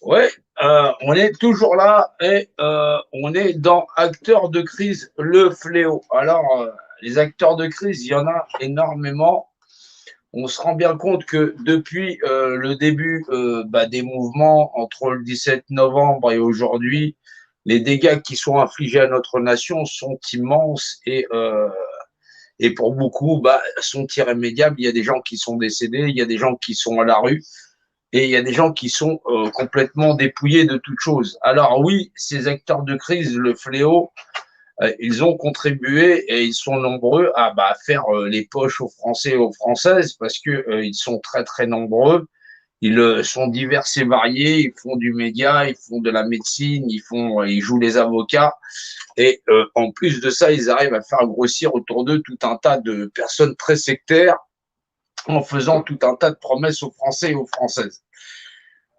Ouais, on est toujours là et on est dans acteurs de crise, le fléau. Alors, les acteurs de crise, il y en a énormément. On se rend bien compte que depuis le début des mouvements entre le 17 novembre et aujourd'hui, les dégâts qui sont infligés à notre nation sont immenses et pour beaucoup sont irrémédiables. Il y a des gens qui sont décédés, il y a des gens qui sont à la rue. Et il y a des gens qui sont complètement dépouillés de toute chose. Alors oui, ces acteurs de crise, le fléau, ils ont contribué et ils sont nombreux à faire les poches aux Français et aux Françaises parce que ils sont très très nombreux. Ils sont divers et variés. Ils font du média, ils font de la médecine, ils jouent les avocats. Et en plus de ça, ils arrivent à faire grossir autour d'eux tout un tas de personnes très sectaires en faisant tout un tas de promesses aux Français et aux Françaises.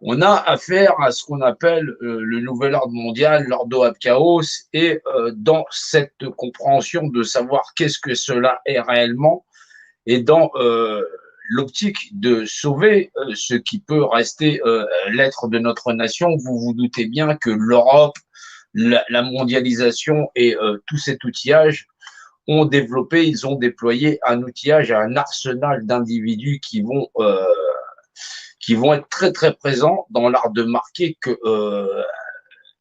On a affaire à ce qu'on appelle le nouvel ordre mondial, l'ordo ab chaos, et dans cette compréhension de savoir qu'est-ce que cela est réellement, et dans l'optique de sauver ce qui peut rester l'être de notre nation, vous vous doutez bien que l'Europe, la mondialisation et tout cet outillage ont développé, ils ont déployé un outillage, un arsenal d'individus qui vont être très très présents dans l'art de marquer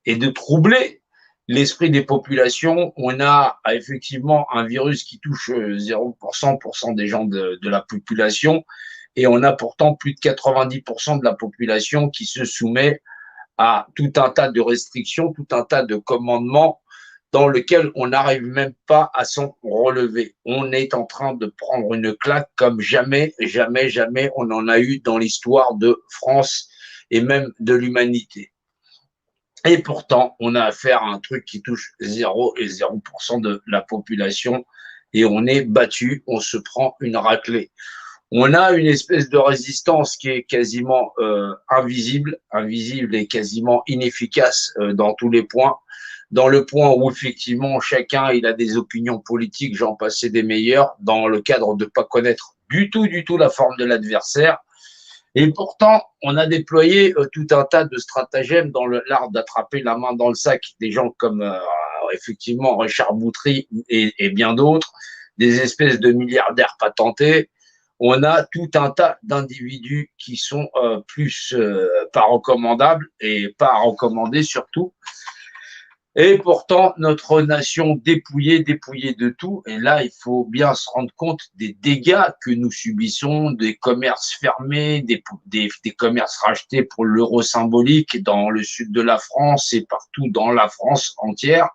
et de troubler l'esprit des populations. On a effectivement un virus qui touche 0% des gens de la population et on a pourtant plus de 90% de la population qui se soumet à tout un tas de restrictions, tout un tas de commandements dans lequel on n'arrive même pas à s'en relever. On est en train de prendre une claque comme jamais, jamais, jamais on en a eu dans l'histoire de France et même de l'humanité. Et pourtant, on a affaire à un truc qui touche 0% de la population et on est battu, on se prend une raclée. On a une espèce de résistance qui est quasiment invisible et quasiment inefficace dans tous les points. Dans le point où effectivement chacun il a des opinions politiques, j'en passais des meilleures, dans le cadre de ne pas connaître du tout la forme de l'adversaire. Et pourtant, on a déployé tout un tas de stratagèmes dans l'art d'attraper la main dans le sac. Des gens comme effectivement Richard Boutry et bien d'autres, des espèces de milliardaires patentés. On a tout un tas d'individus qui sont plus pas recommandables et pas recommandés surtout. Et pourtant, notre nation dépouillée de tout. Et là, il faut bien se rendre compte des dégâts que nous subissons, des commerces fermés, des commerces rachetés pour l'euro symbolique dans le sud de la France et partout dans la France entière.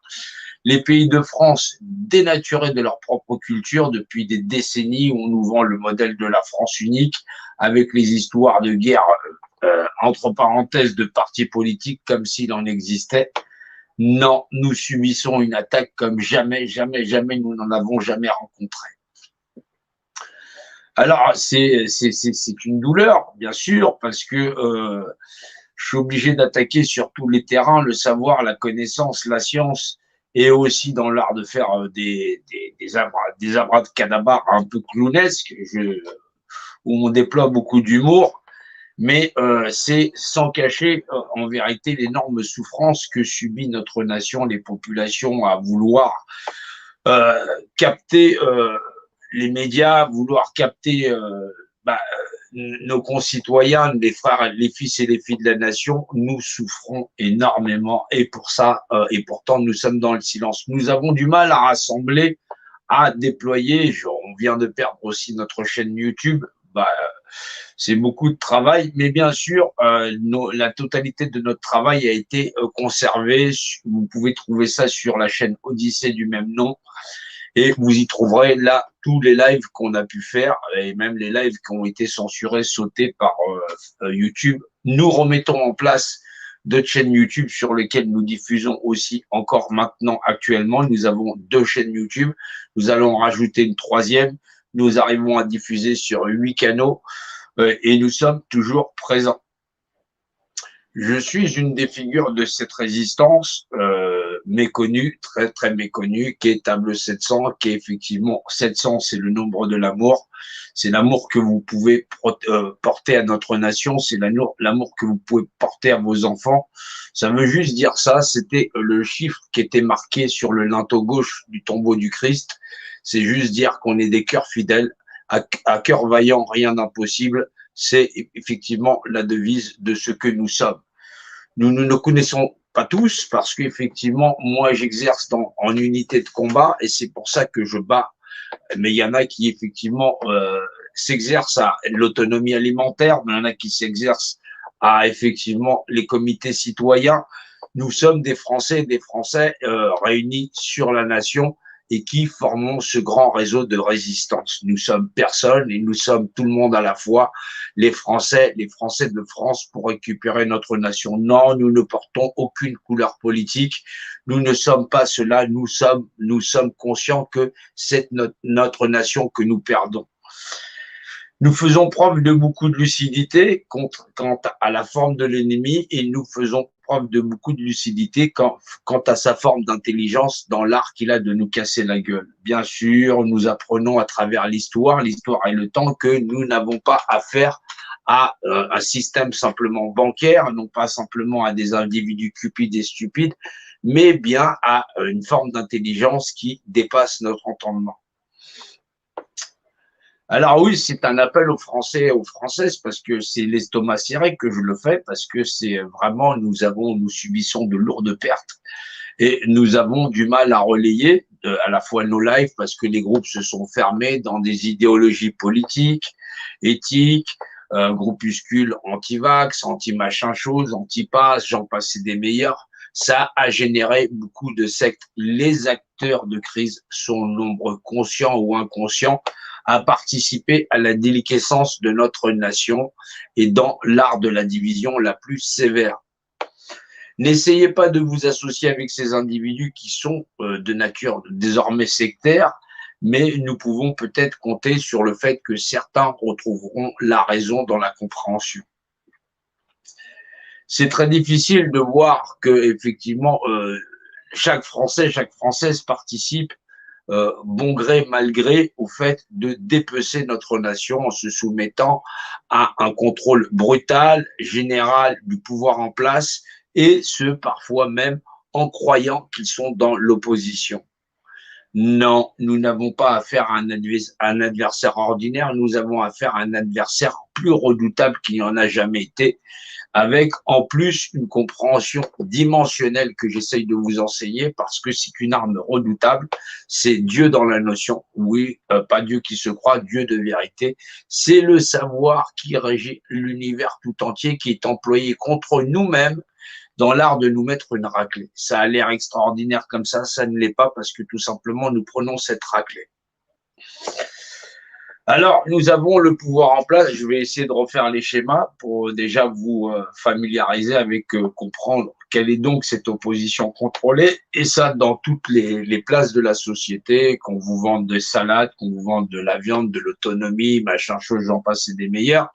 Les pays de France dénaturés de leur propre culture depuis des décennies où on nous vend le modèle de la France unique avec les histoires de guerre, entre parenthèses, de partis politiques comme s'il en existait. Non, nous subissons une attaque comme jamais, jamais, jamais nous n'en avons jamais rencontré. Alors, c'est une douleur, bien sûr, parce que je suis obligé d'attaquer sur tous les terrains, le savoir, la connaissance, la science, et aussi dans l'art de faire des abracadabras un peu clownesques, où on déploie beaucoup d'humour. Mais c'est sans cacher en vérité l'énorme souffrance que subit notre nation, les populations à vouloir euh, capter les médias, vouloir capter bah, nos concitoyens, les frères, les fils et les filles de la nation. Nous souffrons énormément et pour ça, et pourtant nous sommes dans le silence. Nous avons du mal à rassembler, à déployer. On vient de perdre aussi notre chaîne YouTube. C'est beaucoup de travail, mais bien sûr, la totalité de notre travail a été conservée. Vous pouvez trouver ça sur la chaîne Odyssée du même nom, et vous y trouverez là tous les lives qu'on a pu faire, et même les lives qui ont été censurés, sautés par YouTube. Nous remettons en place d'autres chaînes YouTube sur lesquelles nous diffusons aussi encore maintenant actuellement. Nous avons 2 chaînes YouTube. Nous allons en rajouter une 3e. Nous arrivons à diffuser sur 8 canaux et nous sommes toujours présents. Je suis une des figures de cette résistance. méconnu, très très méconnu, qui est Table 700, qui est effectivement 700, c'est le nombre de l'amour. C'est l'amour que vous pouvez porter à notre nation, c'est l'amour que vous pouvez porter à vos enfants. Ça veut juste dire ça, c'était le chiffre qui était marqué sur le linteau gauche du tombeau du Christ. C'est juste dire qu'on est des cœurs fidèles, à cœur vaillant, rien d'impossible. C'est effectivement la devise de ce que nous sommes. Nous ne connaissons pas tous parce qu'effectivement, moi, j'exerce en unité de combat et c'est pour ça que je bats. Mais il y en a qui, effectivement, s'exercent à l'autonomie alimentaire, mais il y en a qui s'exercent à, effectivement, les comités citoyens. Nous sommes des Français réunis sur la nation et qui formons ce grand réseau de résistance. Nous sommes personne et nous sommes tout le monde à la fois, les Français de France pour récupérer notre nation. Non, nous ne portons aucune couleur politique. Nous ne sommes pas cela. Nous sommes conscients que c'est notre nation que nous perdons. Nous faisons preuve de beaucoup de lucidité quant à la forme de l'ennemi et nous faisons preuve de beaucoup de lucidité quant à sa forme d'intelligence dans l'art qu'il a de nous casser la gueule. Bien sûr, nous apprenons à travers l'histoire et le temps que nous n'avons pas affaire à un système simplement bancaire, non pas simplement à des individus cupides et stupides, mais bien à une forme d'intelligence qui dépasse notre entendement. Alors oui, c'est un appel aux Français et aux Françaises parce que c'est l'estomac serré que je le fais parce que c'est vraiment, nous subissons de lourdes pertes et nous avons du mal à relayer à la fois nos lives parce que les groupes se sont fermés dans des idéologies politiques, éthiques, groupuscules anti-vax, anti-machin chose, anti-pass, j'en passe des meilleurs. Ça a généré beaucoup de sectes. Les acteurs de crise sont nombreux, conscients ou inconscients, à participer à la déliquescence de notre nation et dans l'art de la division la plus sévère. N'essayez pas de vous associer avec ces individus qui sont de nature désormais sectaire, mais nous pouvons peut-être compter sur le fait que certains retrouveront la raison dans la compréhension. C'est très difficile de voir que effectivement chaque Français, chaque Française participe bon gré, mal gré, au fait de dépecer notre nation en se soumettant à un contrôle brutal, général du pouvoir en place, et ce, parfois même en croyant qu'ils sont dans l'opposition. Non, nous n'avons pas affaire à un adversaire ordinaire, nous avons affaire à un adversaire plus redoutable qu'il n'y en a jamais été, avec en plus une compréhension dimensionnelle que j'essaye de vous enseigner parce que c'est une arme redoutable, c'est Dieu dans la notion, oui, pas Dieu qui se croit, Dieu de vérité, c'est le savoir qui régit l'univers tout entier, qui est employé contre nous-mêmes dans l'art de nous mettre une raclée. Ça a l'air extraordinaire comme ça ne l'est pas parce que tout simplement nous prenons cette raclée. Alors, nous avons le pouvoir en place. Je vais essayer de refaire les schémas pour déjà vous familiariser avec, comprendre quelle est donc cette opposition contrôlée. Et ça, dans toutes les places de la société, qu'on vous vende des salades, qu'on vous vende de la viande, de l'autonomie, machin chose, j'en passe, c'est des meilleurs.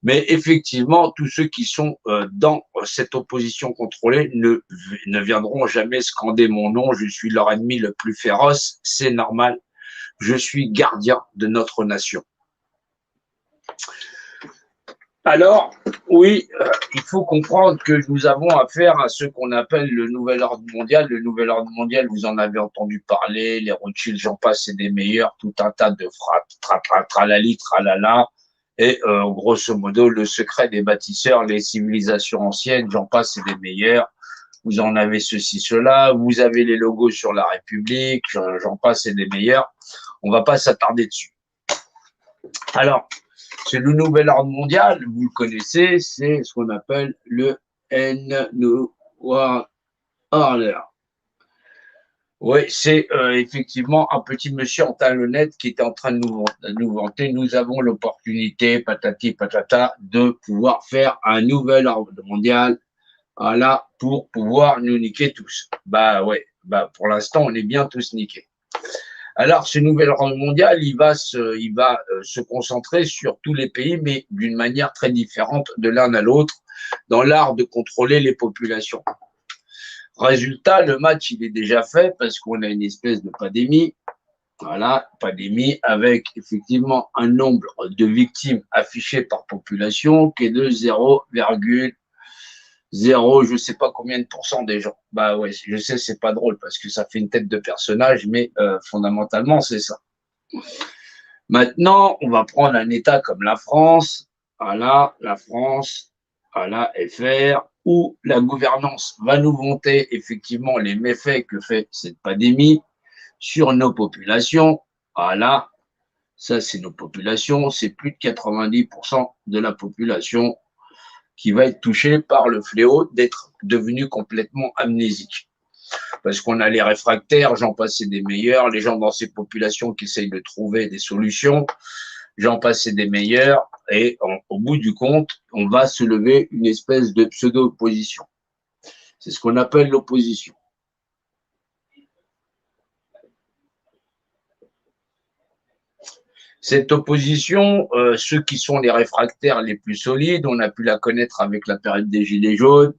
Mais effectivement, tous ceux qui sont dans cette opposition contrôlée ne viendront jamais scander mon nom. Je suis leur ennemi le plus féroce. C'est normal. Je suis gardien de notre nation. Alors, oui, il faut comprendre que nous avons affaire à ce qu'on appelle le nouvel ordre mondial. Le nouvel ordre mondial, vous en avez entendu parler, les Rothschild, j'en passe, c'est des meilleurs, tout un tas de tralali, tralala. Et grosso modo, le secret des bâtisseurs, les civilisations anciennes, j'en passe, c'est des meilleurs. Vous en avez ceci, cela. Vous avez les logos sur la République, j'en passe, c'est des meilleurs. On va pas s'attarder dessus. Alors, c'est le nouvel ordre mondial, vous le connaissez, c'est ce qu'on appelle le New World Order. Oui, c'est effectivement un petit monsieur en talonnette qui était en train de nous vanter. Nous avons l'opportunité, patati patata, de pouvoir faire un nouvel ordre mondial, voilà, pour pouvoir nous niquer tous. Bah ouais, bah pour l'instant, on est bien tous niqués. Alors, ce nouvel ordre mondial, il va se concentrer sur tous les pays, mais d'une manière très différente de l'un à l'autre, dans l'art de contrôler les populations. Résultat, le match, il est déjà fait parce qu'on a une espèce de pandémie. Voilà, pandémie avec effectivement un nombre de victimes affichées par population qui est de 0,0, je ne sais pas combien de pourcents des gens. Bah ouais, je sais, c'est pas drôle parce que ça fait une tête de personnage, mais fondamentalement, c'est ça. Maintenant, on va prendre un État comme la France, voilà, la France, voilà, FR, où la gouvernance va nous vanter effectivement les méfaits que fait cette pandémie sur nos populations. Voilà, ça c'est nos populations, c'est plus de 90% de la population qui va être touchée par le fléau d'être devenu complètement amnésique. Parce qu'on a les réfractaires, j'en passe et des meilleurs, les gens dans ces populations qui essayent de trouver des solutions, j'en passe et des meilleurs, et au bout du compte, on va se lever une espèce de pseudo-opposition. C'est ce qu'on appelle l'opposition. Cette opposition, ceux qui sont les réfractaires les plus solides, on a pu la connaître avec la période des Gilets jaunes,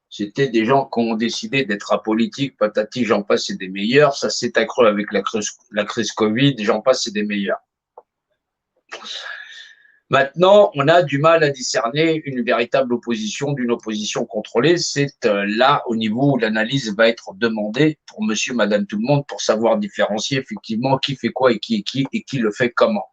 c'était des gens qui ont décidé d'être apolitiques, patati, j'en passe et des meilleurs. Ça s'est accru avec la crise Covid, j'en passe et des meilleurs. Maintenant, on a du mal à discerner une véritable opposition d'une opposition contrôlée. C'est là au niveau où l'analyse va être demandée pour monsieur, madame, tout le monde pour savoir différencier effectivement qui fait quoi et qui le fait comment.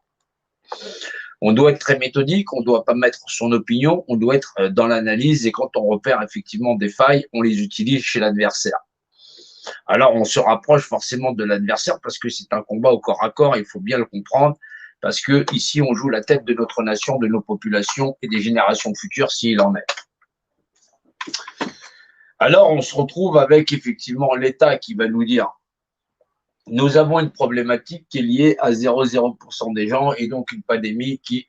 On doit être très méthodique, on ne doit pas mettre son opinion, on doit être dans l'analyse et quand on repère effectivement des failles, on les utilise chez l'adversaire. Alors, on se rapproche forcément de l'adversaire parce que c'est un combat au corps à corps, il faut bien le comprendre, parce que ici, on joue la tête de notre nation, de nos populations et des générations futures s'il en est. Alors, on se retrouve avec effectivement l'État qui va nous dire nous avons une problématique qui est liée à 0,0% des gens et donc une pandémie qui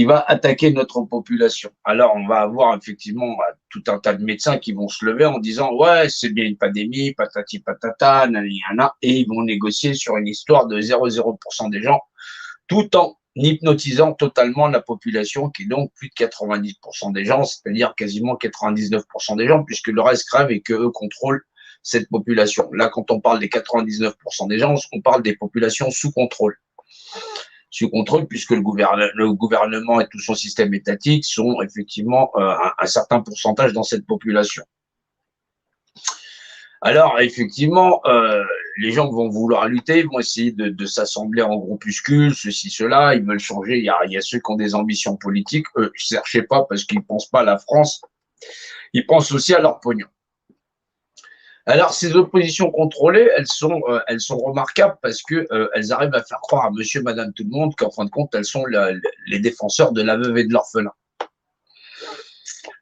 va attaquer notre population. Alors, on va avoir effectivement tout un tas de médecins qui vont se lever en disant ouais, c'est bien une pandémie, patati patata, nanana, et ils vont négocier sur une histoire de 0,0% des gens, tout en hypnotisant totalement la population, qui est donc plus de 90% des gens, c'est-à-dire quasiment 99% des gens, puisque le reste crève et qu'eux contrôlent cette population. Là, quand on parle des 99% des gens, on parle des populations sous contrôle puisque le gouvernement et tout son système étatique sont effectivement un certain pourcentage dans cette population. Alors, effectivement, les gens vont vouloir lutter, vont essayer de s'assembler en groupuscules, ceci, cela, ils veulent changer. Il y a ceux qui ont des ambitions politiques, eux, ne cherchez pas parce qu'ils ne pensent pas à la France, ils pensent aussi à leur pognon. Alors, ces oppositions contrôlées, elles sont remarquables parce qu'elles arrivent à faire croire à monsieur, madame, tout le monde qu'en fin de compte, elles sont les défenseurs de la veuve et de l'orphelin.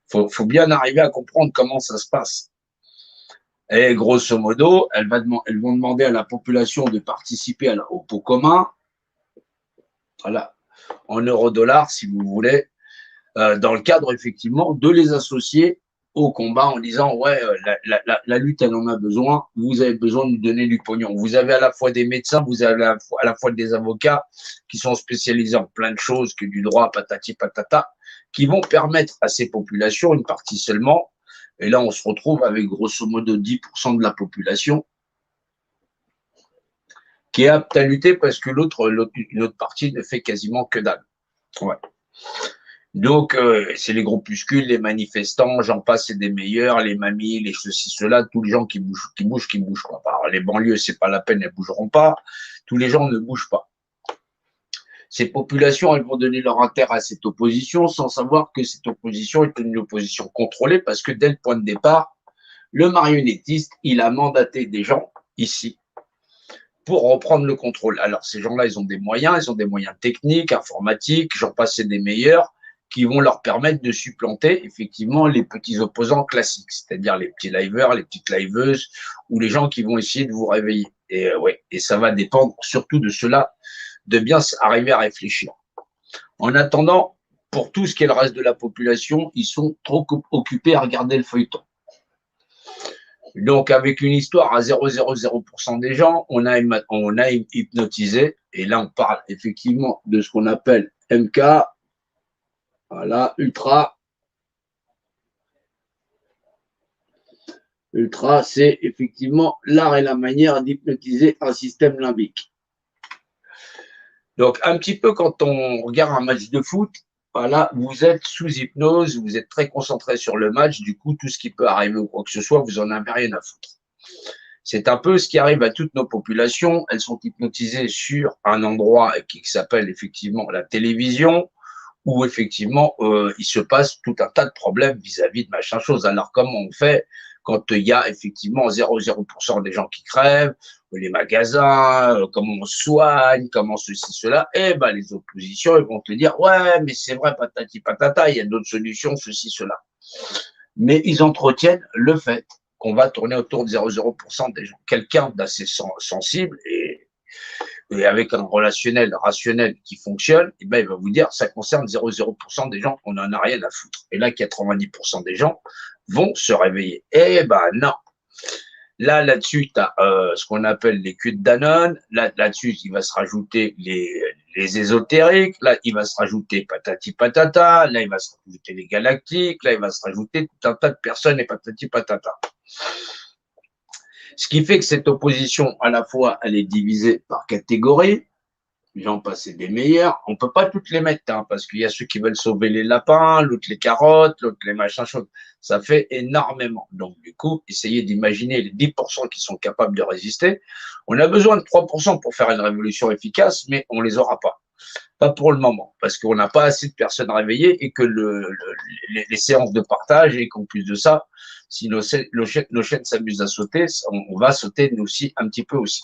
Faut bien arriver à comprendre comment ça se passe. Et grosso modo, elles vont demander à la population de participer au pot commun, voilà, en euro-dollars, si vous voulez, dans le cadre, effectivement, de les associer au combat en disant ouais, la lutte, elle en a besoin, vous avez besoin de nous donner du pognon. Vous avez à la fois des médecins, vous avez à la fois des avocats qui sont spécialisés en plein de choses, que du droit, patati patata, qui vont permettre à ces populations, une partie seulement, et là on se retrouve avec grosso modo 10% de la population qui est apte à lutter parce que l'autre partie ne fait quasiment que dalle. Ouais. Donc, c'est les groupuscules, les manifestants, j'en passe, c'est des meilleurs, les mamies, les ceci, cela, tous les gens qui bougent, quoi. Alors, les banlieues, c'est pas la peine, elles bougeront pas. Tous les gens ne bougent pas. Ces populations, elles vont donner leur intérêt à cette opposition sans savoir que cette opposition est une opposition contrôlée parce que dès le point de départ, le marionnettiste, il a mandaté des gens ici pour reprendre le contrôle. Alors, ces gens-là, ils ont des moyens techniques, informatiques, j'en passe, c'est des meilleurs, qui vont leur permettre de supplanter effectivement les petits opposants classiques, c'est-à-dire les petits liveurs, les petites liveuses, ou les gens qui vont essayer de vous réveiller. Et ouais, et ça va dépendre surtout de cela, de bien arriver à réfléchir. En attendant, pour tout ce qui est le reste de la population, ils sont trop occupés à regarder le feuilleton. Donc, avec une histoire à 0,00% des gens, on a hypnotisé, et là, on parle effectivement de ce qu'on appelle MK, voilà, ultra Ultra, c'est effectivement l'art et la manière d'hypnotiser un système limbique. Donc, un petit peu quand on regarde un match de foot, voilà, vous êtes sous hypnose, vous êtes très concentré sur le match, du coup, tout ce qui peut arriver ou quoi que ce soit, vous en avez rien à foutre. C'est un peu ce qui arrive à toutes nos populations. Elles sont hypnotisées sur un endroit qui s'appelle effectivement la télévision, où effectivement, il se passe tout un tas de problèmes vis-à-vis de machin chose. Alors, comment on fait quand il y a effectivement 0,0% des gens qui crèvent, les magasins, comment on soigne, comment ceci, cela, eh ben, les oppositions, ils vont te dire, ouais, mais c'est vrai, patati patata, il y a d'autres solutions, ceci, cela. Mais ils entretiennent le fait qu'on va tourner autour de 0,0% des gens. Quelqu'un d'assez sensible et avec un relationnel rationnel qui fonctionne, eh ben, il va vous dire ça concerne 0,0% des gens, on n'en a rien à foutre. Et là, 90% des gens vont se réveiller. Eh ben non. Là-dessus, tu as ce qu'on appelle les culs de Danone. Là-dessus, il va se rajouter les ésotériques. Là, il va se rajouter patati patata. Là, il va se rajouter les galactiques. Là, il va se rajouter tout un tas de personnes et patati patata. Ce qui fait que cette opposition, à la fois, elle est divisée par catégorie. J'en passais des meilleurs. On peut pas toutes les mettre, hein, parce qu'il y a ceux qui veulent sauver les lapins, l'autre les carottes, l'autre les machins chauds. Ça fait énormément. Donc, du coup, essayez d'imaginer les 10% qui sont capables de résister. On a besoin de 3% pour faire une révolution efficace, mais on les aura pas. Pas pour le moment, parce qu'on n'a pas assez de personnes réveillées et que les séances de partage, et qu'en plus de ça, si nos chaînes s'amusent à sauter, on va sauter nous aussi un petit peu aussi.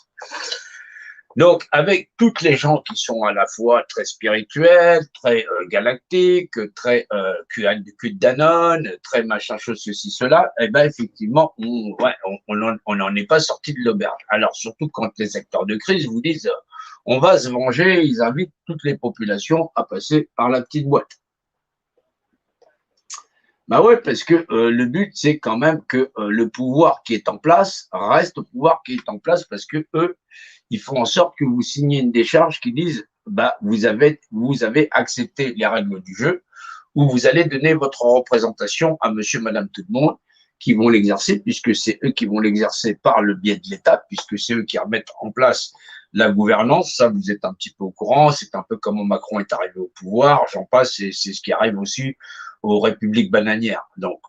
Donc, avec toutes les gens qui sont à la fois très spirituels, très galactiques, très cul de Danone, très machin chose, ceci, cela, eh ben effectivement, on n'en est pas sorti de l'auberge. Alors, surtout quand les acteurs de crise vous disent on va se venger, ils invitent toutes les populations à passer par la petite boîte. Bah ouais, parce que le but, c'est quand même que le pouvoir qui est en place reste le pouvoir qui est en place parce que eux, ils font en sorte que vous signez une décharge qui dise bah vous avez accepté les règles du jeu ou vous allez donner votre représentation à monsieur, madame, tout le monde qui vont l'exercer puisque c'est eux qui vont l'exercer par le biais de l'État puisque c'est eux qui remettent en place la gouvernance. Ça, vous êtes un petit peu au courant. C'est un peu comment Macron est arrivé au pouvoir. J'en passe. C'est ce qui arrive aussi aux républiques bananières. Donc,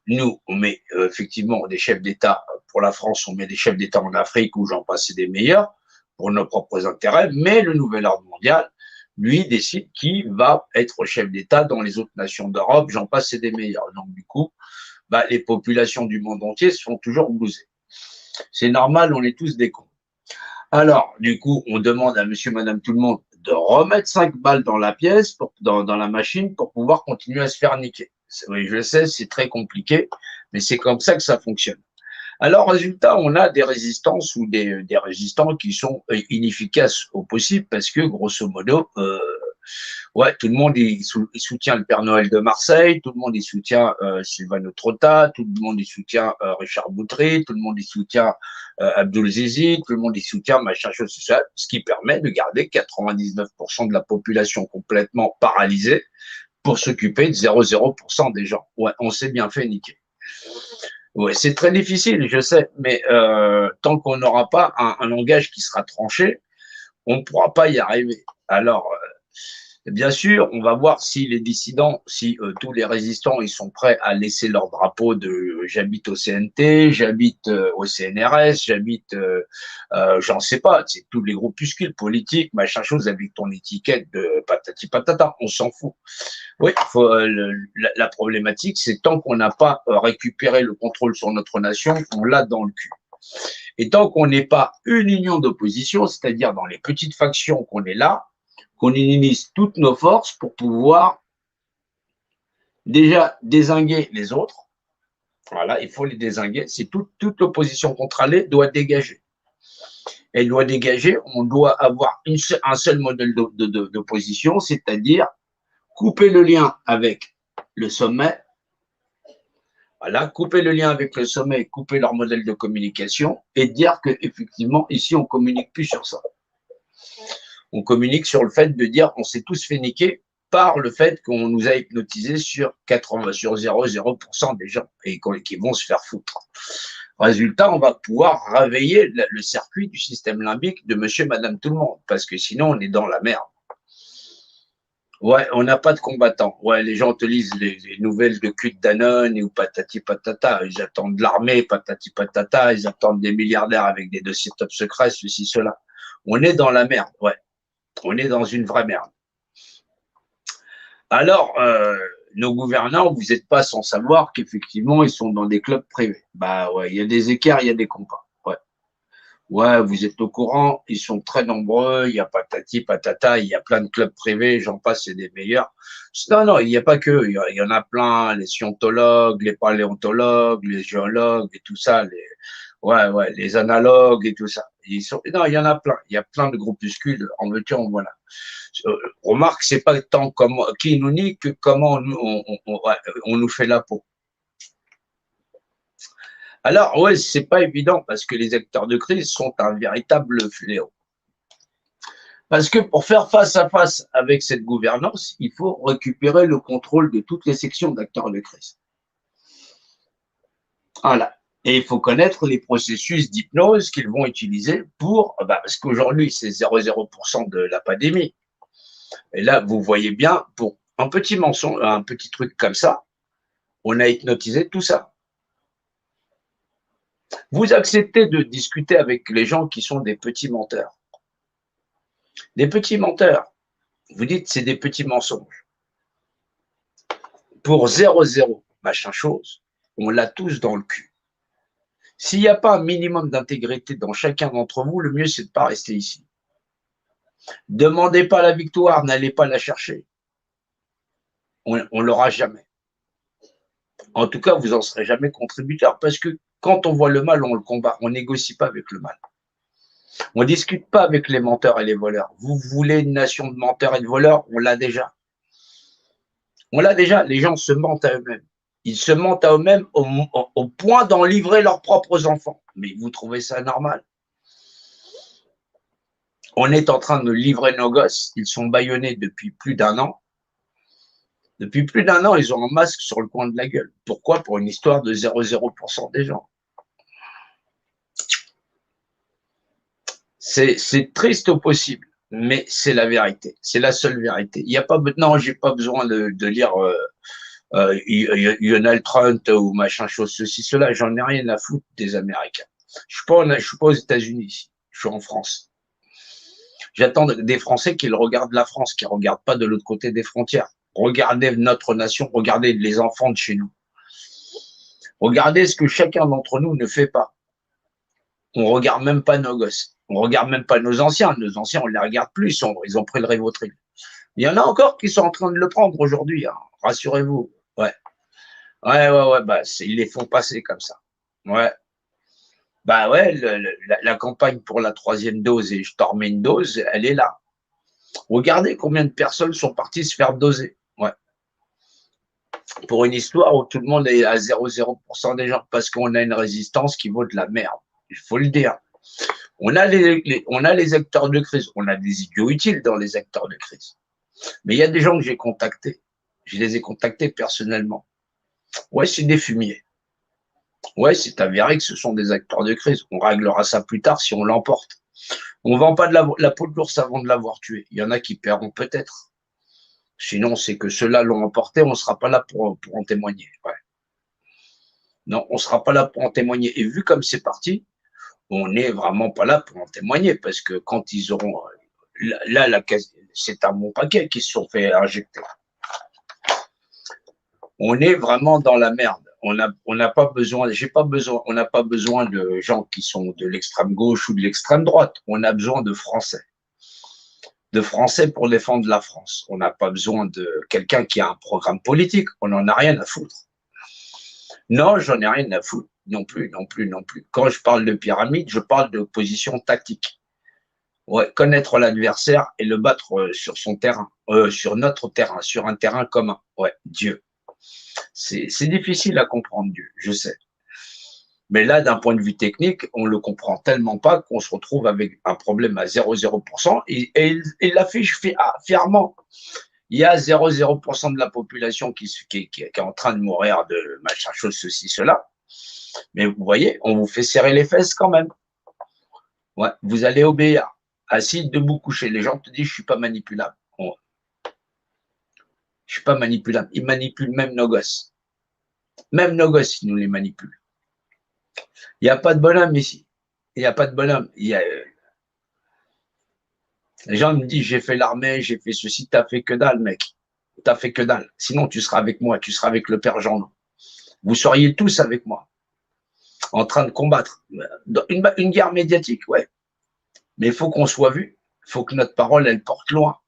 nous, on met effectivement des chefs d'État. Pour la France, on met des chefs d'État en Afrique où j'en passe des meilleurs pour nos propres intérêts. Mais le nouvel ordre mondial, lui, décide qui va être chef d'État dans les autres nations d'Europe. J'en passe des meilleurs. Donc, du coup, bah, les populations du monde entier se font toujours blouser. C'est normal, on est tous des cons. Alors, du coup, on demande à monsieur, madame, tout le monde de remettre 5 balles dans la pièce, dans la machine, pour pouvoir continuer à se faire niquer. Oui, je sais, c'est très compliqué, mais c'est comme ça que ça fonctionne. Alors, résultat, on a des résistances ou des résistants qui sont inefficaces au possible parce que, grosso modo, ouais, tout le monde il soutient le Père Noël de Marseille, tout le monde il soutient Silvano Trotta, tout le monde il soutient Richard Boutry, tout le monde il soutient Abdul Zizi, tout le monde il soutient machin chose, ce qui permet de garder 99% de la population complètement paralysée pour s'occuper de 0,0% des gens. Ouais, on s'est bien fait niquer. Ouais, c'est très difficile, je sais, mais tant qu'on n'aura pas un langage qui sera tranché, on ne pourra pas y arriver. Alors, bien sûr, on va voir si les dissidents, si tous les résistants, ils sont prêts à laisser leur drapeau de j'habite au CNT, j'habite au CNRS, j'habite, j'en sais pas, c'est tous les groupuscules politiques, machin chose avec ton étiquette de patati patata, on s'en fout. Oui, la problématique, c'est tant qu'on n'a pas récupéré le contrôle sur notre nation, on l'a dans le cul. Et tant qu'on n'est pas une union d'opposition, c'est-à-dire dans les petites factions qu'on est là, qu'on unisse toutes nos forces pour pouvoir déjà dézinguer les autres. Voilà, il faut les dézinguer. C'est toute l'opposition contre elle doit dégager. Elle doit dégager, on doit avoir un seul modèle d'opposition, c'est-à-dire couper le lien avec le sommet. Voilà, couper le lien avec le sommet, couper leur modèle de communication et dire qu'effectivement, ici, on ne communique plus sur ça. On communique sur le fait de dire on s'est tous fait niquer par le fait qu'on nous a hypnotisés sur 0,0% des gens et qui vont se faire foutre. Résultat, on va pouvoir réveiller le circuit du système limbique de monsieur, madame, tout le monde, parce que sinon, on est dans la merde. Ouais, on n'a pas de combattants. Ouais, les gens te lisent les nouvelles de cul de Danone ou patati patata. Ils attendent l'armée, patati patata. Ils attendent des milliardaires avec des dossiers top secrets, ceci, cela. On est dans la merde, ouais. On est dans une vraie merde. Alors, nos gouvernants, vous n'êtes pas sans savoir qu'effectivement, ils sont dans des clubs privés. Bah ouais, il y a des écarts, il y a des compas. Ouais. Ouais, vous êtes au courant, ils sont très nombreux, il y a patati patata, il y a plein de clubs privés, j'en passe, c'est des meilleurs. Non, non, il n'y a pas que, il y en a plein, les scientologues, les paléontologues, les géologues et tout ça, ouais, ouais, les analogues et tout ça. Non, il y en a plein, il y a plein de groupuscules, en veux-tu, en voilà. Remarque, c'est pas tant comment, qui nous nie que comment on nous fait la peau. Alors, ouais, c'est pas évident parce que les acteurs de crise sont un véritable fléau. Parce que pour faire face à face avec cette gouvernance, il faut récupérer le contrôle de toutes les sections d'acteurs de crise. Voilà. Et il faut connaître les processus d'hypnose qu'ils vont utiliser pour, parce qu'aujourd'hui, c'est 0,0% de la pandémie. Et là, vous voyez bien, pour un petit mensonge, un petit truc comme ça, on a hypnotisé tout ça. Vous acceptez de discuter avec les gens qui sont des petits menteurs. Des petits menteurs. Vous dites c'est des petits mensonges. Pour 0,0 machin chose, on l'a tous dans le cul. S'il n'y a pas un minimum d'intégrité dans chacun d'entre vous, le mieux c'est de ne pas rester ici. Demandez pas la victoire, n'allez pas la chercher. On l'aura jamais. En tout cas, vous n'en serez jamais contributeur parce que quand on voit le mal, on le combat. On négocie pas avec le mal. On discute pas avec les menteurs et les voleurs. Vous voulez une nation de menteurs et de voleurs, on l'a déjà. On l'a déjà. Les gens se mentent à eux-mêmes. Ils se mentent à eux-mêmes au point d'en livrer leurs propres enfants. Mais vous trouvez ça normal? On est en train de livrer nos gosses. Ils sont bâillonnés depuis plus d'un an. Depuis plus d'un an, ils ont un masque sur le coin de la gueule. Pourquoi? Pour une histoire de 0,0% des gens. C'est triste au possible, mais c'est la vérité. C'est la seule vérité. Il n'y a pas, non, j'ai pas besoin de lire Donald Trump ou machin chose, ceci, cela. J'en ai rien à foutre des Américains. Je suis pas aux États-Unis ici. Je suis en France. J'attends des Français qui regardent la France, qui ne regardent pas de l'autre côté des frontières. Regardez notre nation, regardez les enfants de chez nous. Regardez ce que chacun d'entre nous ne fait pas. On ne regarde même pas nos gosses. On ne regarde même pas nos anciens. Nos anciens, on ne les regarde plus. Ils ont pris le Rivotril. Il y en a encore qui sont en train de le prendre aujourd'hui. Hein. Rassurez-vous. Ouais. Ouais. Ils les font passer comme ça. Ouais. Bah ouais, la campagne pour la 3e dose, et je t'en remets une dose, elle est là. Regardez combien de personnes sont parties se faire doser. Ouais. Pour une histoire où tout le monde est à 0,0% des gens, parce qu'on a une résistance qui vaut de la merde. Il faut le dire. On a les acteurs de crise. On a des idiots utiles dans les acteurs de crise. Mais il y a des gens que j'ai contactés. Je les ai contactés personnellement. Ouais, c'est des fumiers. Ouais, c'est avéré que ce sont des acteurs de crise. On réglera ça plus tard si on l'emporte. On ne vend pas de la peau de l'ours avant de l'avoir tué. Il y en a qui paieront peut-être. Sinon, c'est que ceux-là l'ont emporté, on ne sera pas là pour en témoigner. Ouais. Non, on ne sera pas là pour en témoigner. Et vu comme c'est parti, on n'est vraiment pas là pour en témoigner, parce que quand ils auront... Là, c'est un bon paquet qui se sont fait injecter. On est vraiment dans la merde. On n'a pas besoin, on n'a pas besoin de gens qui sont de l'extrême gauche ou de l'extrême droite. On a besoin de Français. De Français pour défendre la France. On n'a pas besoin de quelqu'un qui a un programme politique. On n'en a rien à foutre. Non, j'en ai rien à foutre. Non plus. Quand je parle de pyramide, je parle de position tactique. Ouais, connaître l'adversaire et le battre sur son terrain, sur notre terrain, sur un terrain commun. Ouais, Dieu. C'est difficile à comprendre, Dieu, je sais. Mais là, d'un point de vue technique, on ne le comprend tellement pas qu'on se retrouve avec un problème à 0,0% et il l'affiche fièrement. Il y a 0,0% de la population qui est en train de mourir de machin chose, ceci, cela. Mais vous voyez, on vous fait serrer les fesses quand même. Ouais, vous allez obéir. Assis, debout, couché. Les gens te disent, je suis pas manipulable. Bon, je suis pas manipulable. Ils manipulent même nos gosses. Même nos gosses, ils nous les manipulent. Il n'y a pas de bonhomme ici. Il n'y a pas de bonhomme. Les gens me disent, j'ai fait l'armée, j'ai fait ceci, t'as fait que dalle, mec. T'as fait que dalle. Sinon, tu seras avec moi, tu seras avec le père Jean. Vous seriez tous avec moi, en train de combattre. Une guerre médiatique, ouais. Mais il faut qu'on soit vu. Il faut que notre parole, elle porte loin.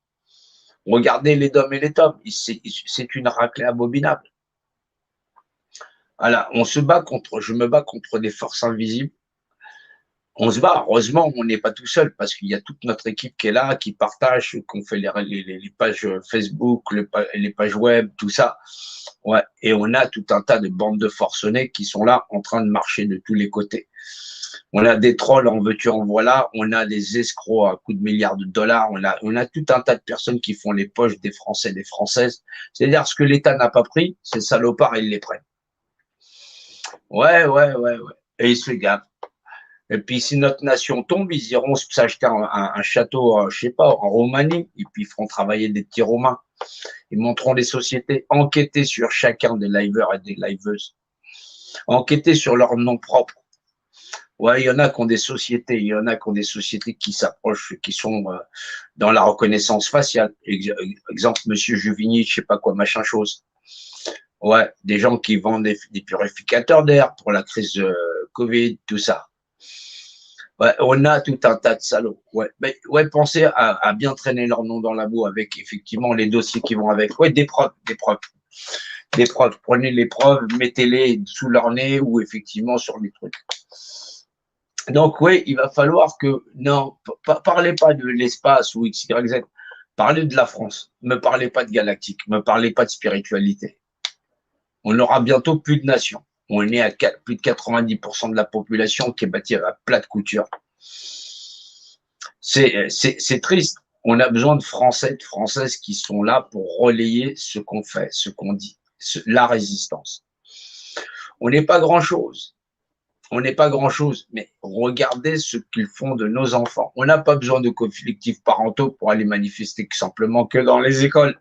Regardez les dômes et les tomes. C'est une raclée abominable. Voilà, je me bats contre des forces invisibles. On se bat, heureusement, on n'est pas tout seul parce qu'il y a toute notre équipe qui est là, qui partage, qu'on fait les pages Facebook, les pages web, tout ça. Ouais. Et on a tout un tas de bandes de forcenés qui sont là en train de marcher de tous les côtés. On a des trolls en veux-tu en voilà, on a des escrocs à coups de milliards de dollars, on a tout un tas de personnes qui font les poches des Français, des Françaises. C'est-à-dire ce que l'État n'a pas pris, ces salopards, ils les prennent. Ouais. Et ils se gavent. Et puis, si notre nation tombe, ils iront s'acheter un château, je sais pas, en Roumanie, et puis ils feront travailler des petits Romains. Ils montreront les sociétés, enquêter sur chacun des liveurs et des liveuses, enquêter sur leur nom propre. Ouais, il y en a qui ont des sociétés, il y en a qui ont des sociétés qui s'approchent, qui sont dans la reconnaissance faciale. Exemple, Monsieur Juvigny, je sais pas quoi, machin chose. Ouais, des gens qui vendent des purificateurs d'air pour la crise Covid, tout ça. Ouais, on a tout un tas de salauds. Ouais, mais, ouais, pensez à bien traîner leur nom dans la boue avec effectivement les dossiers qui vont avec. Ouais, des preuves. Prenez les preuves, mettez-les sous leur nez ou effectivement sur les trucs. Donc oui, il va falloir que non, parlez pas de l'espace ou X, Y, Z. Parlez de la France. Me parlez pas de galactique. Me parlez pas de spiritualité. On aura bientôt plus de nations. On est à plus de 90% de la population qui est bâtie à plat de couture. C'est triste. On a besoin de Français, de Françaises qui sont là pour relayer ce qu'on fait, ce qu'on dit, la résistance. On n'est pas grand-chose. On n'est pas grand-chose, mais regardez ce qu'ils font de nos enfants. On n'a pas besoin de collectifs parentaux pour aller manifester simplement que dans les écoles.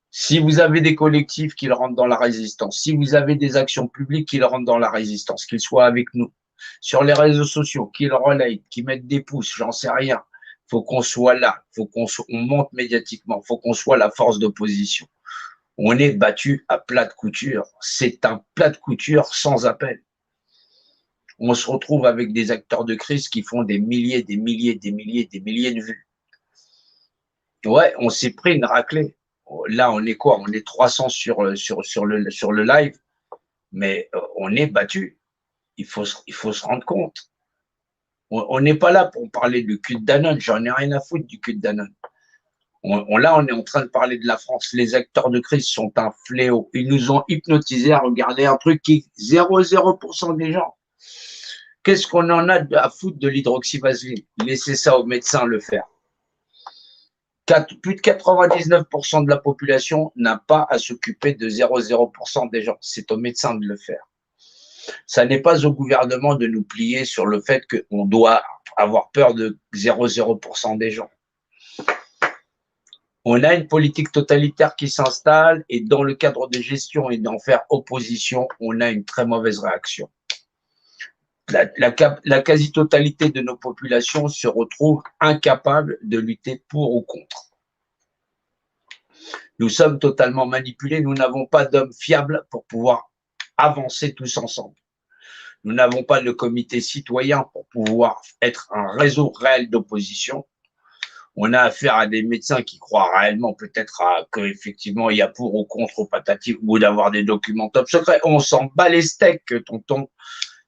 Si vous avez des collectifs qui rentrent dans la résistance, si vous avez des actions publiques qui rentrent dans la résistance, qu'ils soient avec nous, sur les réseaux sociaux, qu'ils relayent, qu'ils mettent des pouces, j'en sais rien. Il faut qu'on soit là, il faut qu'on monte médiatiquement, il faut qu'on soit la force d'opposition. On est battu à plat de couture. C'est un plat de couture sans appel. On se retrouve avec des acteurs de crise qui font des milliers de vues. Ouais, on s'est pris une raclée. Là, on est quoi? On est 300 sur le live, mais on est battu. Il faut se rendre compte. On n'est pas là pour parler du cul de Danone. J'en ai rien à foutre du cul de Danone. Là, on est en train de parler de la France. Les acteurs de crise sont un fléau. Ils nous ont hypnotisés à regarder un truc qui est 0,0% des gens. Qu'est-ce qu'on en a à foutre de l'hydroxyvaseline? Laissez ça aux médecins le faire. Plus de 99% de la population n'a pas à s'occuper de 0,0% des gens. C'est aux médecins de le faire. Ça n'est pas au gouvernement de nous plier sur le fait qu'on doit avoir peur de 0,0% des gens. On a une politique totalitaire qui s'installe et dans le cadre de gestion et d'en faire opposition, on a une très mauvaise réaction. La quasi-totalité de nos populations se retrouve incapables de lutter pour ou contre. Nous sommes totalement manipulés, nous n'avons pas d'hommes fiables pour pouvoir avancer tous ensemble. Nous n'avons pas de comité citoyen pour pouvoir être un réseau réel d'opposition. On a affaire à des médecins qui croient réellement peut-être qu'effectivement il y a pour ou contre au patati ou d'avoir des documents top secrets. On s'en bat les steaks, tonton.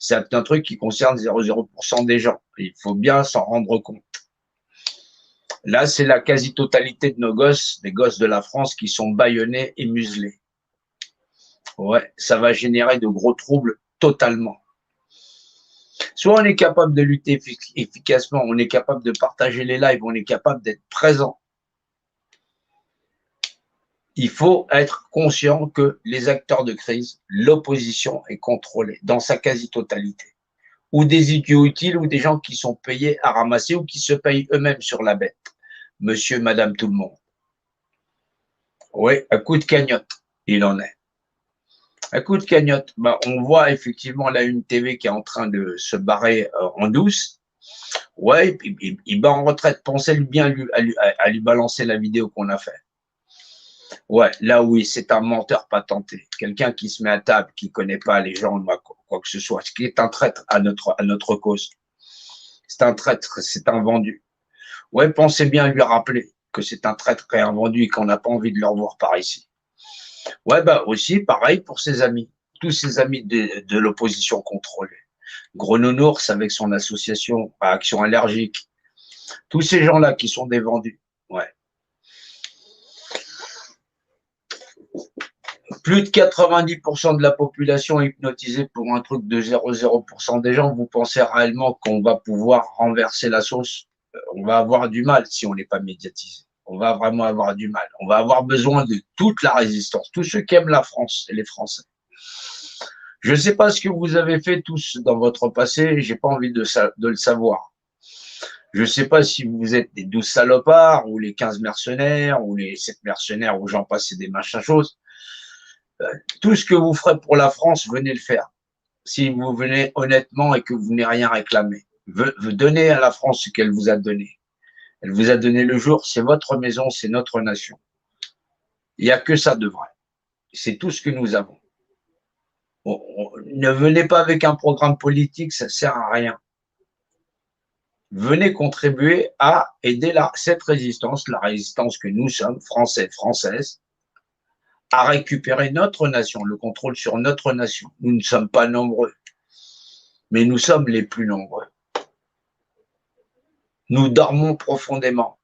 C'est un truc qui concerne 0,0% des gens. Il faut bien s'en rendre compte. Là, c'est la quasi-totalité de nos gosses, des gosses de la France, qui sont bâillonnés et muselés. Ouais, ça va générer de gros troubles totalement. Soit on est capable de lutter efficacement, on est capable de partager les lives, on est capable d'être présent. il faut être conscient que les acteurs de crise, l'opposition est contrôlée dans sa quasi-totalité. Ou des idiots utiles ou des gens qui sont payés à ramasser ou qui se payent eux-mêmes sur la bête. Monsieur, madame, tout le monde. Oui, à coup de cagnotte, il en est. À coup de cagnotte, on voit effectivement là une TV qui est en train de se barrer en douce. Ouais, il bat en retraite. Pensez bien à lui balancer la vidéo qu'on a fait. Ouais, là oui, c'est un menteur patenté. Quelqu'un qui se met à table, qui connaît pas les gens, quoi que ce soit, ce qui est un traître à notre cause. C'est un traître, c'est un vendu. Ouais, pensez bien à lui rappeler que c'est un traître et un vendu et qu'on n'a pas envie de le revoir par ici. Ouais, aussi, pareil pour ses amis. Tous ses amis de l'opposition contrôlée. Gros Nounours avec son association à Action Allergique. Tous ces gens-là qui sont des vendus. Ouais. Plus de 90% de la population est hypnotisée pour un truc de 0,0% des gens. Vous pensez réellement qu'on va pouvoir renverser la sauce? On va avoir du mal si on n'est pas médiatisé. On va vraiment avoir du mal. On va avoir besoin de toute la résistance. Tous ceux qui aiment la France et les Français. Je ne sais pas ce que vous avez fait tous dans votre passé. J'ai pas envie de le savoir. Je ne sais pas si vous êtes des 12 salopards ou les 15 mercenaires ou les 7 mercenaires ou j'en passe des machins choses. Tout ce que vous ferez pour la France, venez le faire. Si vous venez honnêtement et que vous n'avez rien réclamé. Donnez à la France ce qu'elle vous a donné. Elle vous a donné le jour, c'est votre maison, c'est notre nation. Il n'y a que ça de vrai. C'est tout ce que nous avons. Ne venez pas avec un programme politique, ça ne sert à rien. Venez contribuer à aider cette résistance, la résistance que nous sommes, Français, Françaises, à récupérer notre nation, le contrôle sur notre nation. Nous ne sommes pas nombreux, mais nous sommes les plus nombreux. Nous dormons profondément.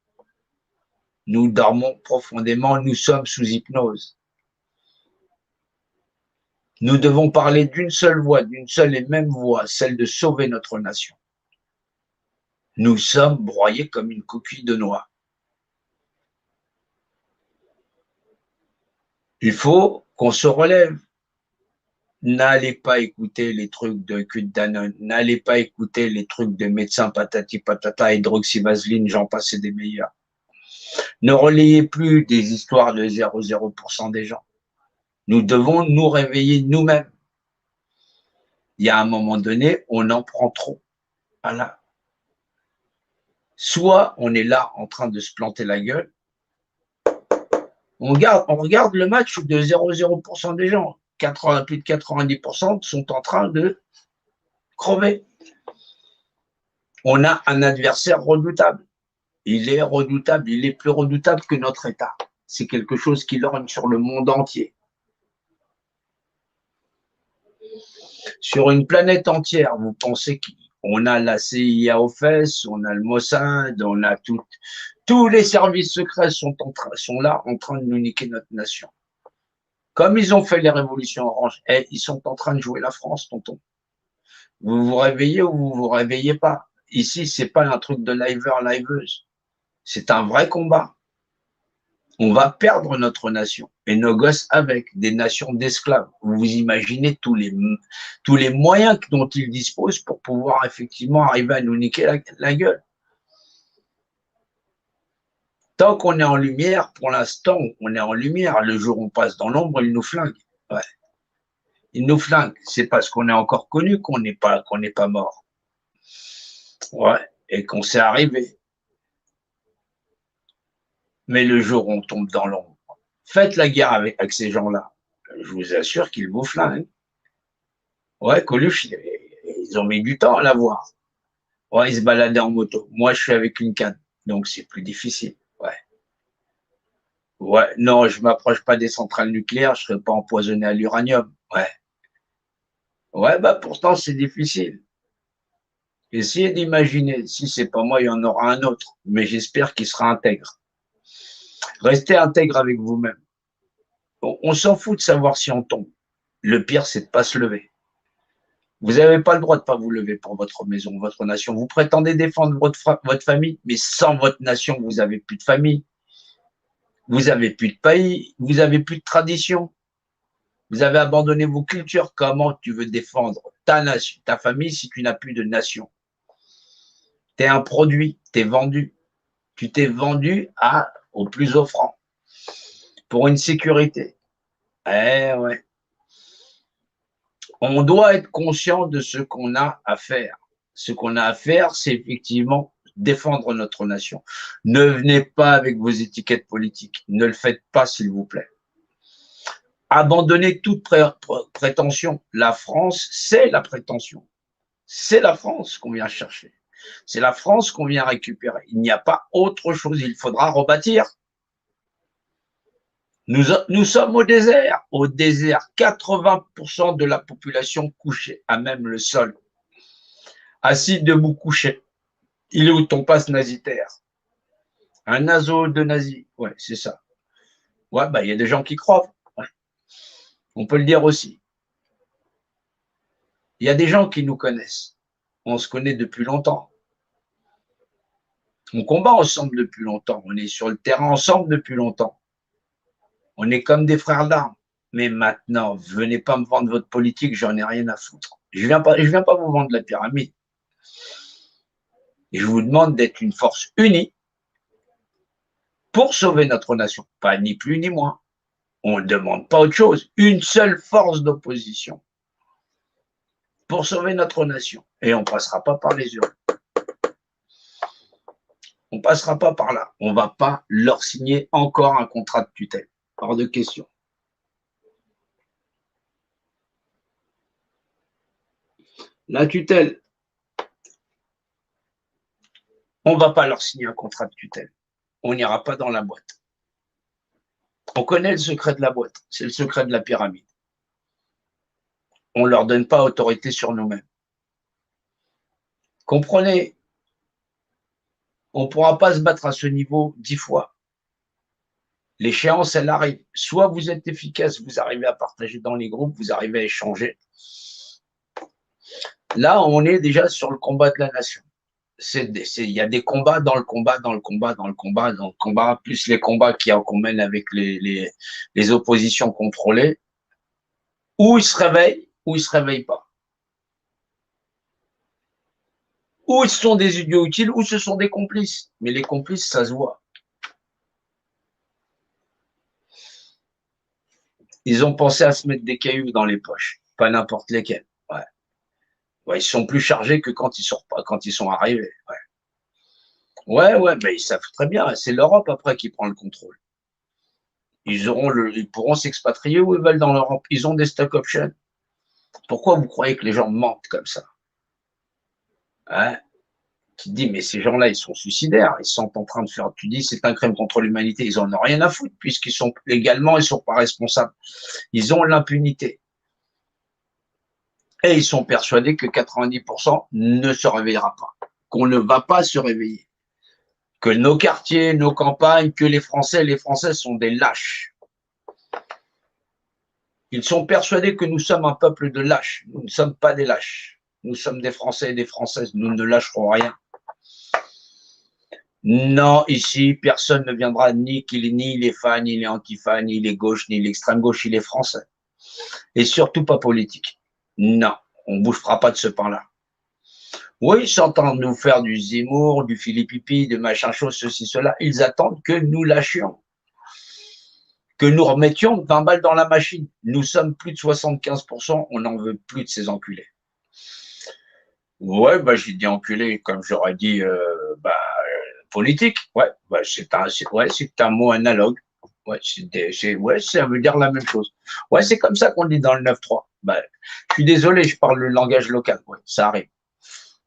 Nous dormons profondément, nous sommes sous hypnose. Nous devons parler d'une seule voix, d'une seule et même voix, celle de sauver notre nation. Nous sommes broyés comme une coquille de noix. Il faut qu'on se relève. N'allez pas écouter les trucs de cul de Danone, n'allez pas écouter les trucs de médecins patati patata, hydroxyvaseline, j'en passe des meilleurs. Ne relayez plus des histoires de 0,0% des gens. Nous devons nous réveiller nous-mêmes. Il y a un moment donné, on en prend trop. Voilà. Soit on est là en train de se planter la gueule, on regarde le match de 0,0% des gens. Plus de 90% sont en train de crever. On a un adversaire redoutable. Il est redoutable, il est plus redoutable que notre État. C'est quelque chose qui lorgne sur le monde entier. Sur une planète entière, vous pensez qu'on a la CIA aux fesses, on a le Mossad, on a tous les services secrets sont là en train de nous niquer notre nation. Comme ils ont fait les révolutions oranges, ils sont en train de jouer la France, tonton. Vous vous réveillez ou vous vous réveillez pas. Ici, c'est pas un truc de liveuse. C'est un vrai combat. On va perdre notre nation et nos gosses avec des nations d'esclaves. Vous imaginez tous les moyens dont ils disposent pour pouvoir effectivement arriver à nous niquer la gueule. Tant qu'on est en lumière, pour l'instant, on est en lumière. Le jour où on passe dans l'ombre, ils nous flinguent. Ouais. Ils nous flinguent. C'est parce qu'on est encore connu qu'on n'est pas mort. Ouais. Et qu'on s'est arrivé. Mais le jour où on tombe dans l'ombre, faites la guerre avec ces gens-là. Je vous assure qu'ils vous flinguent. Ouais, Coluche, ils ont mis du temps à l'avoir. Ouais, ils se baladaient en moto. Moi, je suis avec une canne, donc c'est plus difficile. Ouais. Ouais, non, je m'approche pas des centrales nucléaires, je serai pas empoisonné à l'uranium. Ouais. Ouais, pourtant, c'est difficile. Essayez d'imaginer, si c'est pas moi, il y en aura un autre, mais j'espère qu'il sera intègre. Restez intègre avec vous-même. On s'en fout de savoir si on tombe. Le pire, c'est de pas se lever. Vous n'avez pas le droit de pas vous lever pour votre maison, votre nation. Vous prétendez défendre votre famille, mais sans votre nation, vous n'avez plus de famille. Vous avez plus de pays, vous avez plus de tradition. Vous avez abandonné vos cultures. Comment tu veux défendre ta nation, ta famille, si tu n'as plus de nation? Tu es un produit, tu es vendu. Tu t'es vendu au plus offrant pour une sécurité. Eh ouais. On doit être conscient de ce qu'on a à faire. Ce qu'on a à faire, c'est effectivement défendre notre nation. Ne venez pas avec vos étiquettes politiques. Ne le faites pas, s'il vous plaît. Abandonnez toute prétention. La France, c'est la prétention. C'est la France qu'on vient chercher. C'est la France qu'on vient récupérer. Il n'y a pas autre chose. Il faudra rebâtir. Nous sommes au désert. Au désert, 80% de la population couchée à même le sol. Assis, debout, couché. Il est où ton passe nazitaire? Un azo de nazi. Ouais, c'est ça. Ouais, bah, il y a des gens qui croient. Ouais. On peut le dire aussi. Il y a des gens qui nous connaissent. On se connaît depuis longtemps. On combat ensemble depuis longtemps. On est sur le terrain ensemble depuis longtemps. On est comme des frères d'armes. Mais maintenant, venez pas me vendre votre politique, j'en ai rien à foutre. Je viens pas vous vendre la pyramide. Et je vous demande d'être une force unie pour sauver notre nation. Pas ni plus ni moins. On ne demande pas autre chose. Une seule force d'opposition pour sauver notre nation. Et on ne passera pas par les urnes. On ne passera pas par là. On ne va pas leur signer encore un contrat de tutelle. Hors de question. La tutelle, on ne va pas leur signer un contrat de tutelle. On n'ira pas dans la boîte. On connaît le secret de la boîte. C'est le secret de la pyramide. On ne leur donne pas autorité sur nous-mêmes. Comprenez, on ne pourra pas se battre à ce niveau 10 fois. L'échéance, elle arrive. Soit vous êtes efficace, vous arrivez à partager dans les groupes, vous arrivez à échanger. Là, on est déjà sur le combat de la nation. Il y a des combats dans le combat, dans le combat, dans le combat, dans le combat, plus les combats qu'on mène avec les oppositions contrôlées, où ils se réveillent, ou ils se réveillent pas. Ou ils sont des idiots utiles, ou ce sont des complices. Mais les complices, ça se voit. Ils ont pensé à se mettre des cailloux dans les poches, pas n'importe lesquels. Ouais. Ouais, ils sont plus chargés que quand ils sont arrivés. Ouais, mais ils savent très bien. C'est l'Europe après qui prend le contrôle. Ils pourront s'expatrier où ils veulent dans l'Europe. Ils ont des stock options. Pourquoi vous croyez que les gens mentent comme ça? Hein? Tu te dis, mais ces gens-là, ils sont suicidaires. Ils sont en train de faire. Tu dis, c'est un crime contre l'humanité. Ils en ont rien à foutre puisqu'ils sont légalement, ils sont pas responsables. Ils ont l'impunité. Et ils sont persuadés que 90% ne se réveillera pas, qu'on ne va pas se réveiller, que nos quartiers, nos campagnes, que les Français sont des lâches. Ils sont persuadés que nous sommes un peuple de lâches. Nous ne sommes pas des lâches. Nous sommes des Français et des Françaises. Nous ne lâcherons rien. Non, ici, personne ne viendra ni les fans, ni les antifans, ni les gauches, ni l'extrême gauche, ni les Français. Et surtout pas politique. Non, on ne bougera pas de ce pain-là. Oui, ils s'entendent nous faire du Zemmour, du Philippe Pipi, de machin chose, ceci, cela. Ils attendent que nous lâchions, que nous remettions 20 balles dans la machine. Nous sommes plus de 75%, on n'en veut plus de ces enculés. Ouais, bah j'ai dit enculé, comme j'aurais dit politique. Ouais, bah c'est un mot analogue. Ouais, ça veut dire la même chose. Ouais, c'est comme ça qu'on dit dans le 9-3. Bah, je suis désolé, je parle le langage local. Ouais, ça arrive.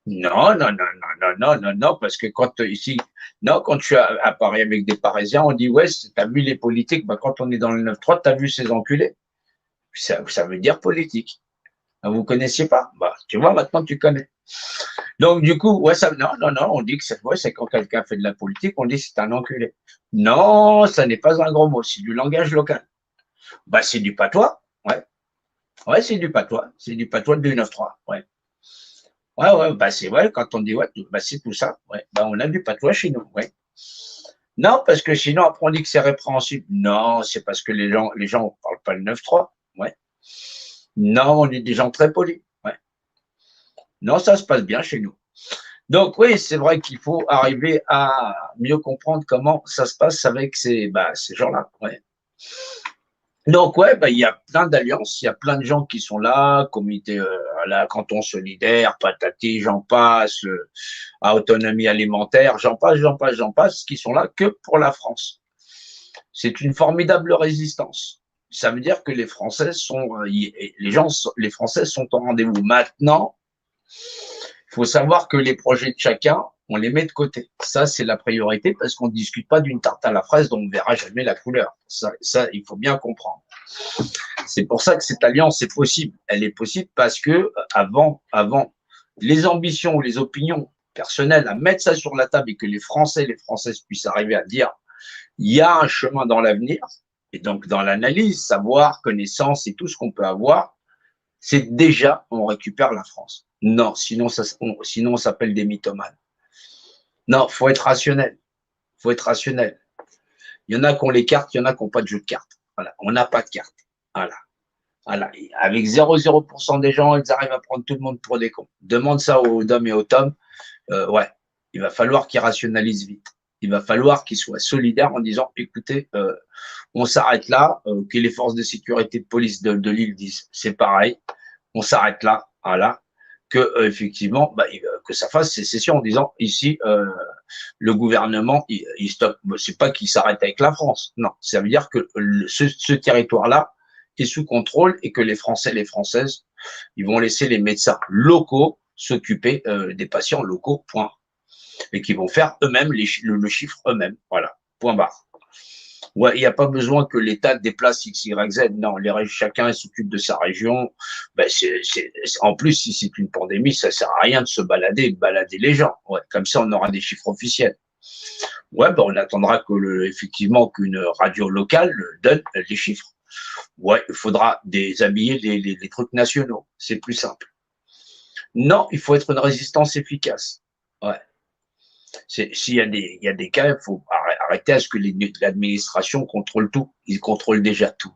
Non, parce que quand quand tu à Paris avec des Parisiens, on dit, ouais, t'as vu les politiques, bah, quand on est dans le 9-3, t'as vu ces enculés. Ça veut dire politique. Vous connaissiez pas? Bah, tu vois, maintenant tu connais. Donc, du coup, ouais, non, on dit que c'est quand quelqu'un fait de la politique, on dit que c'est un enculé. Non, ça n'est pas un gros mot, c'est du langage local. Bah, c'est du patois, ouais. Ouais, c'est du patois du 9-3, ouais. Ouais, bah c'est vrai, quand on dit ouais, bah c'est tout ça, ouais. Bah on a du patois chez nous, ouais. Non, parce que sinon, après, on dit que c'est répréhensible. Non, c'est parce que les gens ne parlent pas le 9-3. Ouais. Non, on est des gens très polis. Ouais. Non, ça se passe bien chez nous. Donc oui, c'est vrai qu'il faut arriver à mieux comprendre comment ça se passe avec ces gens-là. Ouais. Donc ouais, il y a plein d'alliances, il y a plein de gens qui sont là, comité, là, canton solidaire, patati, j'en passe, à autonomie alimentaire, j'en passe, qui sont là que pour la France. C'est une formidable résistance. Ça veut dire que les Français sont, les Français sont au rendez-vous. Maintenant, il faut savoir que les projets de chacun, on les met de côté. Ça, c'est la priorité parce qu'on ne discute pas d'une tarte à la fraise dont on ne verra jamais la couleur. Ça, il faut bien comprendre. C'est pour ça que cette alliance est possible. Elle est possible parce que avant, les ambitions ou les opinions personnelles à mettre ça sur la table et que les Français et les Françaises puissent arriver à dire il y a un chemin dans l'avenir, et donc dans l'analyse, savoir, connaissance et tout ce qu'on peut avoir, c'est déjà on récupère la France. Non, sinon on s'appelle des mythomanes. Non, faut être rationnel. Faut être rationnel. Il y en a qui ont les cartes, il y en a qui n'ont pas de jeu de cartes. Voilà, on n'a pas de cartes. Voilà. Voilà. Et avec 0,0% des gens, ils arrivent à prendre tout le monde pour des cons. Demande ça aux Dom et aux Tom. Ouais, il va falloir qu'ils rationalisent vite. Il va falloir qu'ils soient solidaires en disant, écoutez, on s'arrête là, que les forces de sécurité de police de l'île disent, c'est pareil, on s'arrête là, voilà, que effectivement, que ça fasse sécession en disant, ici, le gouvernement, il stoppe. C'est pas qu'il s'arrête avec la France, non, ça veut dire que ce territoire-là est sous contrôle et que les Français, les Françaises, ils vont laisser les médecins locaux s'occuper des patients locaux, point. Et qui vont faire eux-mêmes le chiffre eux-mêmes, voilà, point barre. Ouais, il n'y a pas besoin que l'État déplace X, Y, Z. Non, chacun s'occupe de sa région. En plus, si c'est une pandémie, ça sert à rien de balader les gens. Ouais, comme ça, on aura des chiffres officiels. Ouais, on attendra effectivement qu'une radio locale donne les chiffres. Ouais, il faudra déshabiller les trucs nationaux. C'est plus simple. Non, il faut être une résistance efficace. Ouais. S'il y a des cas, il faut arrêter à ce que l'administration contrôle tout. Ils contrôlent déjà tout.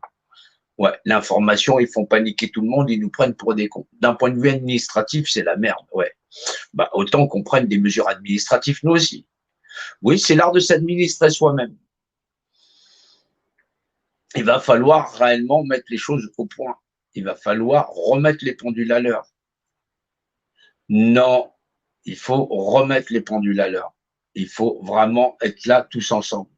Ouais, l'information, ils font paniquer tout le monde, ils nous prennent pour des cons. D'un point de vue administratif, c'est la merde, ouais. Autant qu'on prenne des mesures administratives, nous aussi. Oui, c'est l'art de s'administrer soi-même. Il va falloir réellement mettre les choses au point. Il va falloir remettre les pendules à l'heure. Non, il faut remettre les pendules à l'heure. Il faut vraiment être là tous ensemble.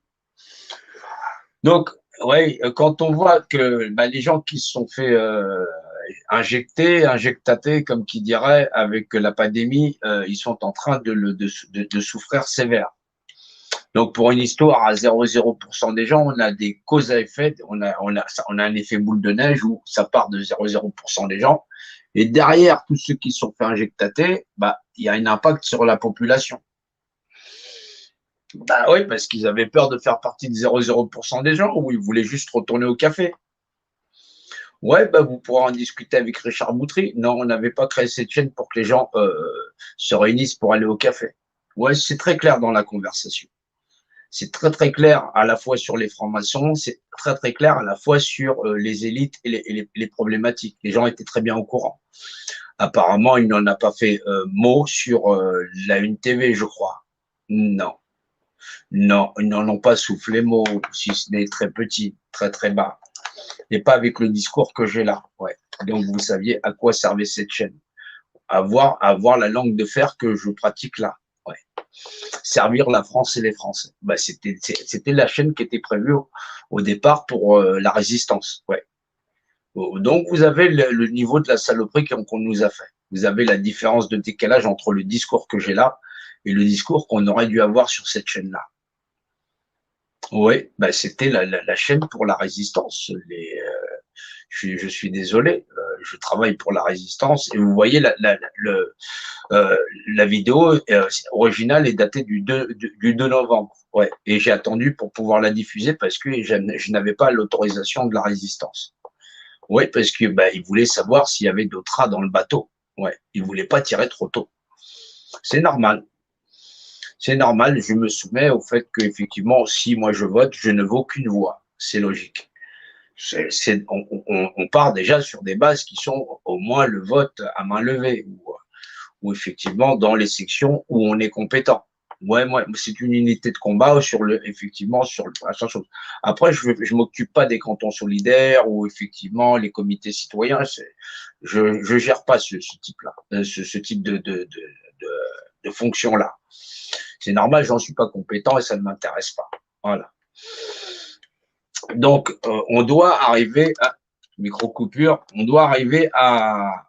Donc, ouais, quand on voit que les gens qui se sont fait injectater, comme qui dirait, avec la pandémie, ils sont en train de souffrir sévère. Donc, pour une histoire, à 0,0% des gens, on a des causes à effet, on a un effet boule de neige où ça part de 0,0% des gens. Et derrière tous ceux qui se sont fait injectater, il y a un impact sur la population. Oui, parce qu'ils avaient peur de faire partie de 0,0% des gens ou ils voulaient juste retourner au café. Ouais, vous pourrez en discuter avec Richard Boutry. Non, on n'avait pas créé cette chaîne pour que les gens se réunissent pour aller au café. Ouais, c'est très clair dans la conversation. C'est très très clair à la fois sur les francs-maçons, c'est très très clair à la fois sur les élites et les problématiques. Les gens étaient très bien au courant. Apparemment, il n'en a pas fait mot sur la Une TV, je crois. Non. Non, ils n'en ont pas soufflé mot, si ce n'est très petit, très très bas. Et pas avec le discours que j'ai là. Ouais. Donc vous saviez à quoi servait cette chaîne. Avoir la langue de fer que je pratique là. Ouais. Servir la France et les Français. C'était la chaîne qui était prévue au départ pour la résistance. Ouais. Donc vous avez le niveau de la saloperie qu'on nous a fait. Vous avez la différence de décalage entre le discours que j'ai là et le discours qu'on aurait dû avoir sur cette chaîne-là. Oui, c'était la chaîne pour la résistance. Je suis désolé, je travaille pour la résistance et vous voyez la vidéo originale est datée du 2 novembre. Ouais, et j'ai attendu pour pouvoir la diffuser parce que je n'avais pas l'autorisation de la résistance. Oui, parce que ils voulaient savoir s'il y avait d'autres rats dans le bateau. Ouais, ils voulaient pas tirer trop tôt. C'est normal. C'est normal, je me soumets au fait qu'effectivement, si moi je vote, je ne vaux qu'une voix. C'est logique. On part déjà sur des bases qui sont au moins le vote à main levée, ou effectivement dans les sections où on est compétent. Ouais, moi, c'est une unité de combat sur effectivement, sur la chose. Après, je m'occupe pas des cantons solidaires ou effectivement les comités citoyens. Je gère pas ce type-là, ce type de fonction-là. C'est normal, j'en suis pas compétent et ça ne m'intéresse pas. Voilà. Donc, on doit arriver à micro-coupure, on doit arriver à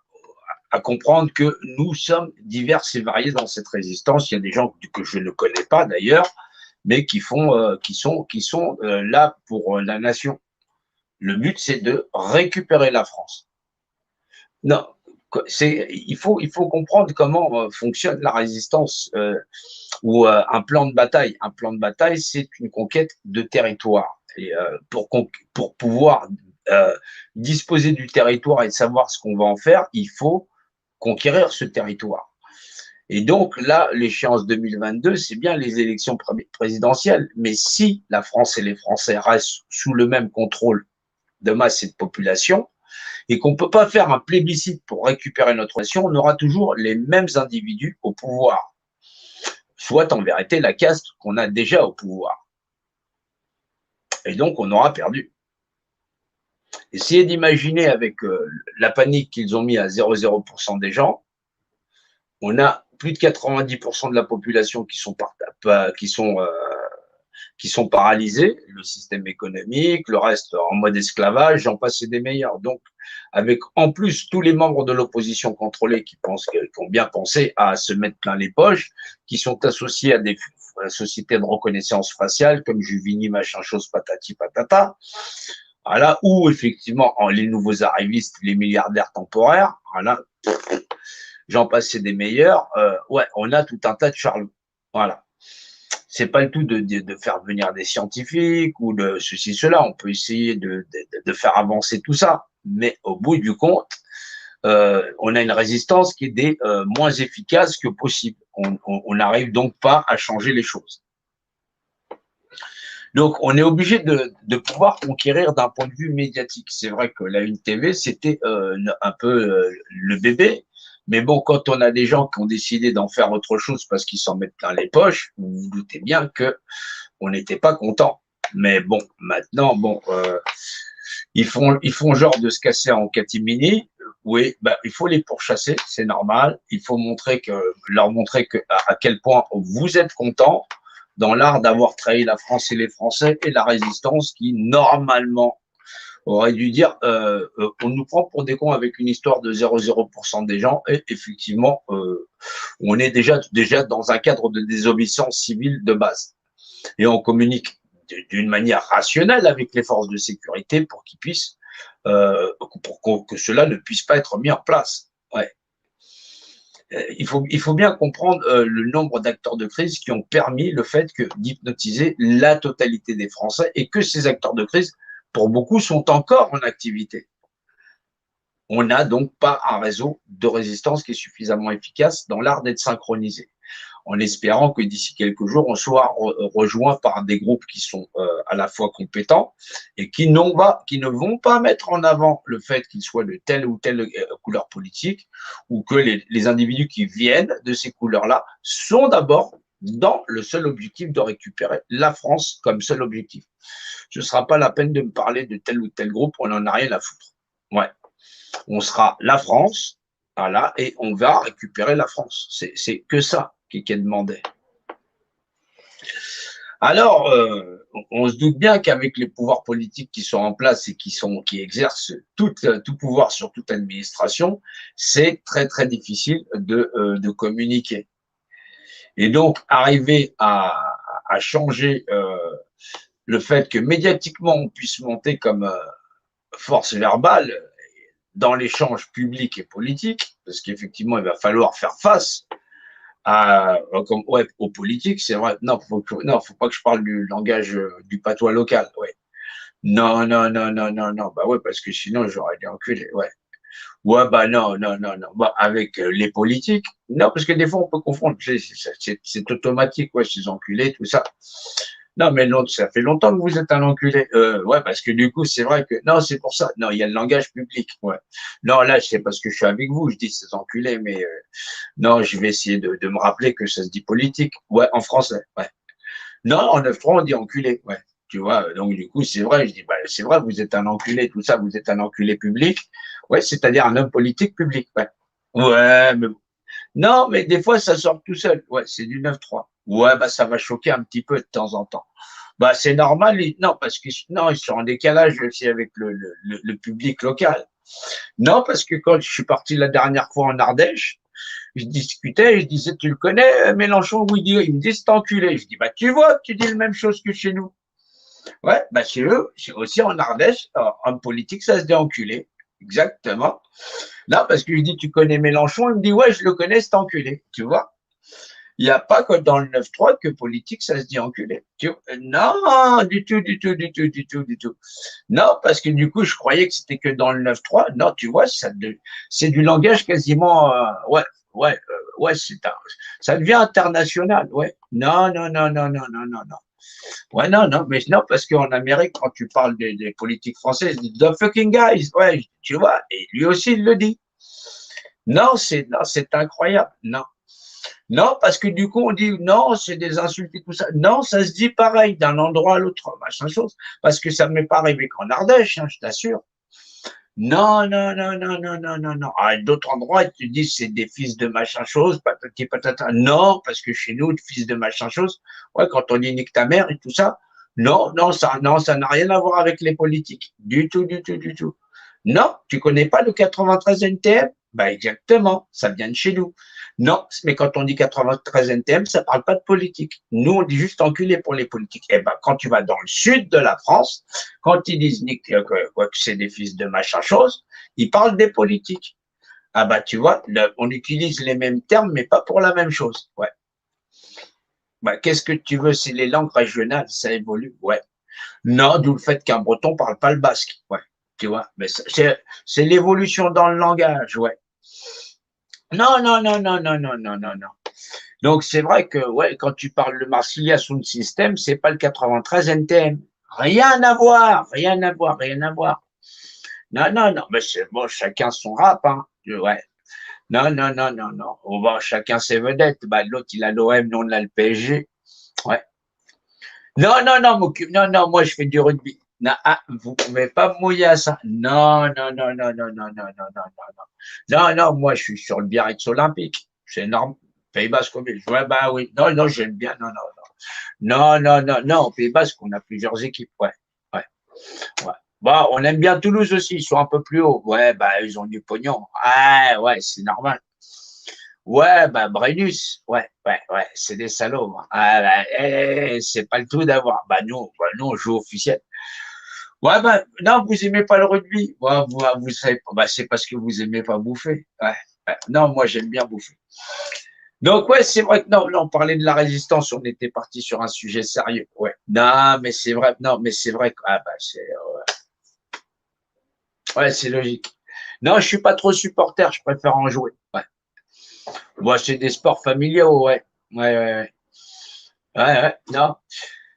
comprendre que nous sommes divers et variés dans cette résistance. Il y a des gens que je ne connais pas d'ailleurs, mais qui sont là pour la nation. Le but, c'est de récupérer la France. Non, il faut comprendre comment fonctionne la résistance ou un plan de bataille. Un plan de bataille, c'est une conquête de territoire. Et pour pouvoir disposer du territoire et de savoir ce qu'on va en faire, il faut conquérir ce territoire. Et donc là, l'échéance 2022, c'est bien les élections présidentielles. Mais si la France et les Français restent sous le même contrôle de masse et de population, et qu'on ne peut pas faire un plébiscite pour récupérer notre nation, on aura toujours les mêmes individus au pouvoir. Soit en vérité la caste qu'on a déjà au pouvoir. Et donc on aura perdu. Essayez d'imaginer avec la panique qu'ils ont mis à 0,0% des gens, on a plus de 90% de la population qui sont paralysés, le système économique, le reste en mode esclavage, j'en passe et des meilleurs. Donc, avec en plus tous les membres de l'opposition contrôlée qui ont bien pensé à se mettre plein les poches, qui sont associés à des sociétés de reconnaissance faciale comme Juvigny, machin chose, patati patata. Voilà, ou effectivement les nouveaux arrivistes, les milliardaires temporaires. Voilà, j'en passe et des meilleurs. Ouais, on a tout un tas de charlots. Voilà. C'est pas le tout de faire venir des scientifiques ou de ceci, cela. On peut essayer de faire avancer tout ça. Mais au bout du compte, on a une résistance qui est des moins efficace que possible. On n'arrive donc pas à changer les choses. Donc, on est obligé de pouvoir conquérir d'un point de vue médiatique. C'est vrai que la Une TV, c'était un peu le bébé. Mais bon, quand on a des gens qui ont décidé d'en faire autre chose parce qu'ils s'en mettent plein les poches, vous vous doutez bien que on n'était pas content. Mais bon, maintenant, bon, ils font genre de se casser en catimini. Oui, bah, il faut les pourchasser, c'est normal. Il faut leur montrer à quel point vous êtes contents dans l'art d'avoir trahi la France et les Français et la résistance qui, normalement, aurait dû dire on nous prend pour des cons avec une histoire de 0,0% des gens et effectivement, on est déjà dans un cadre de désobéissance civile de base. Et on communique d'une manière rationnelle avec les forces de sécurité pour qu'ils puissent, pour que cela ne puisse pas être mis en place. Ouais. Il faut bien comprendre le nombre d'acteurs de crise qui ont permis le fait d'hypnotiser la totalité des Français et que ces acteurs de crise, pour beaucoup, sont encore en activité. On n'a donc pas un réseau de résistance qui est suffisamment efficace dans l'art d'être synchronisé, en espérant que d'ici quelques jours, on soit rejoint par des groupes qui sont à la fois compétents et qui ne vont pas mettre en avant le fait qu'ils soient de telle ou telle couleur politique, ou que les individus qui viennent de ces couleurs-là sont d'abord dans le seul objectif de récupérer la France comme seul objectif. Ce ne sera pas la peine de me parler de tel ou tel groupe, on n'en a rien à foutre. Ouais. On sera la France, voilà, et on va récupérer la France. C'est que ça qui est demandé. Alors, on se doute bien qu'avec les pouvoirs politiques qui sont en place et qui exercent tout pouvoir sur toute administration, c'est très très difficile de communiquer. Et donc, arriver à changer le fait que médiatiquement on puisse monter comme force verbale dans l'échange public et politique, parce qu'effectivement, il va falloir faire face aux politiques, c'est vrai. Non, faut pas que je parle du langage du patois local. Ouais. Non. Bah ouais, parce que sinon j'aurais été enculé. Ouais. Ouais, bah non, non, non, non. Bah, avec les politiques, non, parce que des fois on peut confondre. C'est automatique, ouais, ces enculés, tout ça. Non, mais l'autre, ça fait longtemps que vous êtes un enculé. Ouais, parce que du coup, c'est vrai que non, c'est pour ça. Non, il y a le langage public. Ouais. Non, là, c'est parce que je suis avec vous, je dis ces enculés, mais non, je vais essayer de me rappeler que ça se dit politique. Ouais, en français. Ouais. Non, en 9-3, on dit enculé. Ouais. Tu vois, donc du coup, c'est vrai. Je dis, bah, c'est vrai, vous êtes un enculé, tout ça, vous êtes un enculé public. Ouais, c'est-à-dire un homme politique public. Ouais. Ouais, mais non, mais des fois, ça sort tout seul. Ouais, c'est du 9-3. Ouais, bah, ça va choquer un petit peu de temps en temps. Bah, c'est normal. Non, parce que non, ils sont en décalage aussi avec le public local. Non, parce que quand je suis parti la dernière fois en Ardèche, je discutais, je disais, tu le connais, Mélenchon? Oui, il me dit, c'est enculé. Je dis, bah, tu vois, tu dis la même chose que chez nous. Ouais, bah, chez eux, aussi en Ardèche, en politique, ça se dit enculé. Exactement. Non, parce que je dis, tu connais Mélenchon? Il me dit, ouais, je le connais, c'est enculé. Tu vois? Il n'y a pas que dans le 9-3 que politique, ça se dit enculé. Non, du tout, du tout, du tout, du tout, du tout. Non, parce que du coup, je croyais que c'était que dans le 9-3. Non, tu vois, c'est du langage quasiment, ouais, ouais, ouais, ça devient international, ouais. Non, non, non, non, non, non, non, non. Ouais, non, non, mais non, parce qu'en Amérique, quand tu parles des politiques françaises, ils disent the fucking guys, ouais, tu vois, et lui aussi, il le dit. Non, c'est incroyable, non. Non, parce que du coup, on dit non, c'est des insultes et tout ça. Non, ça se dit pareil d'un endroit à l'autre, machin chose. Parce que ça ne m'est pas arrivé qu'en Ardèche, hein, je t'assure. Non, non, non, non, non, non, non, non. À d'autres endroits, ils te disent c'est des fils de machin chose, patati patata. Non, parce que chez nous, fils de machin chose, ouais, quand on dit nique ta mère et tout ça, non, ça n'a rien à voir avec les politiques. Du tout, du tout, du tout. Non, tu connais pas le 93 NTM? Bah, exactement, ça vient de chez nous. Non, mais quand on dit 93 NTM, ça parle pas de politique. Nous, on dit juste enculé pour les politiques. Eh ben, quand tu vas dans le sud de la France, quand ils disent que c'est des fils de machin chose, ils parlent des politiques. Ah bah, tu vois, on utilise les mêmes termes, mais pas pour la même chose. Ouais. Bah, qu'est-ce que tu veux? C'est les langues régionales, ça évolue. Ouais. Non, d'où le fait qu'un breton parle pas le basque. Ouais. Tu vois, mais c'est l'évolution dans le langage. Ouais. Non, non, non, non, non, non, non, non, non. Donc, c'est vrai que, ouais, quand tu parles de Marsilia Sound System, c'est pas le 93 NTM. Rien à voir, rien à voir, rien à voir. Non, non, non, mais c'est bon, chacun son rap, hein. Ouais. Non, non, non, non, non. On va chacun ses vedettes. Bah, l'autre, il a l'OM, nous, on a le PSG. Ouais. Non, non, non, non, non, moi, je fais du rugby. Non, ah, vous pouvez pas me mouiller à ça. Non, non, non, non, non, non, non, non, non, non, non. Non, non, moi, je suis sur le Biarritz olympique. C'est énorme. Pays Basque, ouais, bah oui. Non, non, j'aime bien. Non, non, non. Non, non, non, non. Au Pays Basque, on a plusieurs équipes. Ouais, ouais, ouais. Bon, on aime bien Toulouse aussi. Ils sont un peu plus hauts. Ouais, bah, ils ont du pognon. Ah, ouais, c'est normal. Ouais, bah, Brennus. Ouais, ouais, ouais. C'est des salauds, moi. Ah, bah, c'est pas le tout d'avoir. Bah, nous, on joue officiel. Ouais, bah, non, vous aimez pas le rugby. Ouais, vous savez pas. Bah, c'est parce que vous aimez pas bouffer. Ouais, ouais. Non, moi, j'aime bien bouffer. Donc, ouais, c'est vrai que non, on parlait de la résistance, on était parti sur un sujet sérieux. Ouais. Non, mais c'est vrai, non, mais c'est vrai que, ah, bah, ouais, c'est logique. Non, je suis pas trop supporter, je préfère en jouer. Ouais. Moi, c'est des sports familiaux, ouais. Ouais, ouais, ouais. Ouais, ouais, non.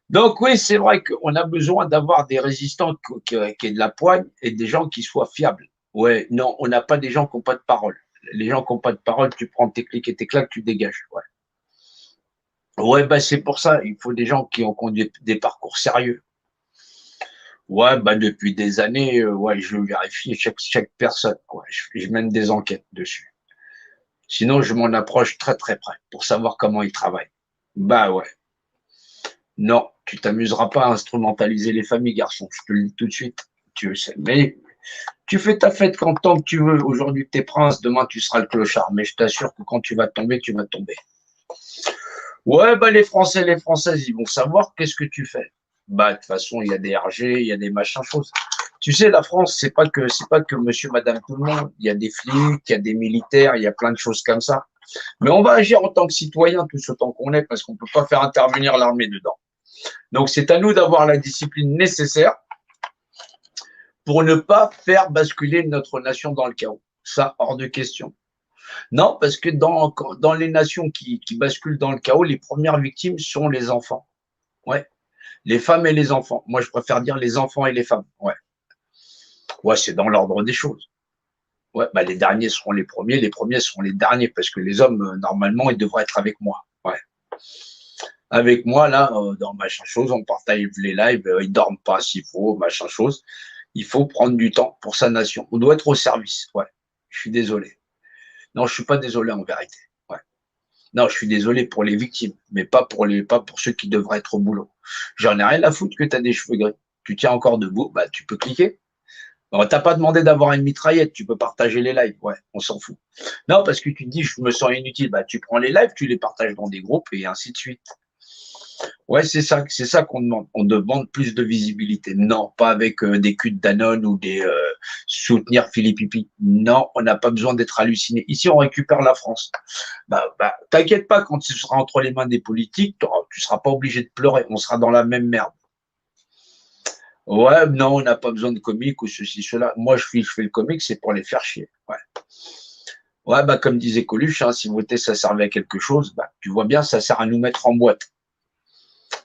Donc, oui, c'est vrai qu'on a besoin d'avoir des résistants qui aient de la poigne et des gens qui soient fiables. Ouais, non, on n'a pas des gens qui n'ont pas de parole. Les gens qui n'ont pas de parole, tu prends tes clics et tes claques, tu dégages. Ouais. Ouais, bah c'est pour ça, il faut des gens qui ont conduit des parcours sérieux. Ouais, bah depuis des années, ouais, je vérifie chaque personne, quoi. Je mène des enquêtes dessus. Sinon, je m'en approche très très près pour savoir comment ils travaillent. Bah ouais. Non, tu t'amuseras pas à instrumentaliser les familles, garçon. Je te le dis tout de suite. Tu le sais. Mais tu fais ta fête quand tant que tu veux. Aujourd'hui, t'es prince, demain, tu seras le clochard. Mais je t'assure que quand tu vas tomber, tu vas tomber. Ouais, bah les Français, les Françaises, ils vont savoir qu'est-ce que tu fais. Bah de toute façon, il y a des RG, il y a des machins choses. Tu sais, la France, c'est pas que monsieur, madame, tout le monde. Il y a des flics, il y a des militaires, il y a plein de choses comme ça. Mais on va agir en tant que citoyen tous autant qu'on est, parce qu'on peut pas faire intervenir l'armée dedans. Donc c'est à nous d'avoir la discipline nécessaire pour ne pas faire basculer notre nation dans le chaos. ça, hors de question. Non, parce que dans les nations qui basculent dans le chaos, les premières victimes sont les enfants. Ouais, les femmes et les enfants. Moi, je préfère dire les enfants et les femmes. Ouais, ouais, c'est dans l'ordre des choses. Ouais, bah, les derniers seront les premiers seront les derniers, parce que les hommes, normalement, ils devraient être avec moi. Ouais. Avec moi, là, dans machin chose, on partage les lives, ils dorment pas s'il faut, machin chose. Il faut prendre du temps pour sa nation. On doit être au service. Ouais. Je suis désolé. Non, je suis pas désolé en vérité. Ouais. Non, je suis désolé pour les victimes, mais pas pour ceux qui devraient être au boulot. J'en ai rien à foutre que tu as des cheveux gris. Tu tiens encore debout, bah tu peux cliquer. On t'a pas demandé d'avoir une mitraillette, tu peux partager les lives, ouais, on s'en fout. Non, parce que tu te dis, je me sens inutile, bah tu prends les lives, tu les partages dans des groupes et ainsi de suite. Ouais, c'est ça qu'on demande. On demande plus de visibilité. Non, pas avec des culs de Danone ou des soutenir Philippe Pipi. Non, on n'a pas besoin d'être halluciné. Ici, on récupère la France. Bah, t'inquiète pas, quand tu seras entre les mains des politiques, tu seras pas obligé de pleurer. On sera dans la même merde. Ouais, non, on n'a pas besoin de comique ou ceci, cela. Moi, je fais le comique, c'est pour les faire chier. Ouais. Ouais, bah, comme disait Coluche, hein, si voter, ça servait à quelque chose, bah, tu vois bien, ça sert à nous mettre en boîte.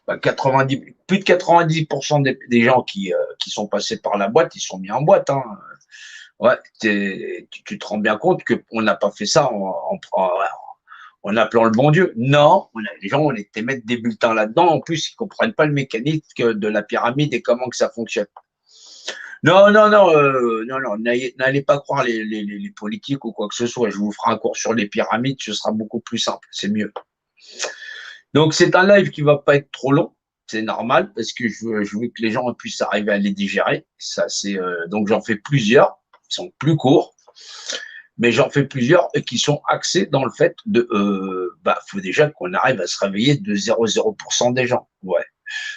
Bah, 90, plus de 90% des gens qui sont passés par la boîte, ils sont mis en boîte. Hein. Ouais, tu te rends bien compte qu'on n'a pas fait ça en appelant le bon Dieu. Non, les gens, on était mettre des bulletins là-dedans. En plus, ils comprennent pas le mécanisme de la pyramide et comment que ça fonctionne. Non, non, non, non, non, n'allez pas croire les politiques ou quoi que ce soit. Je vous ferai un cours sur les pyramides, ce sera beaucoup plus simple, c'est mieux. Donc, c'est un live qui va pas être trop long. C'est normal parce que je veux que les gens puissent arriver à les digérer. Ça, c'est donc j'en fais plusieurs. Ils sont plus courts, mais j'en fais plusieurs et qui sont axés dans le fait de, faut déjà qu'on arrive à se réveiller de 0,0% des gens. Ouais.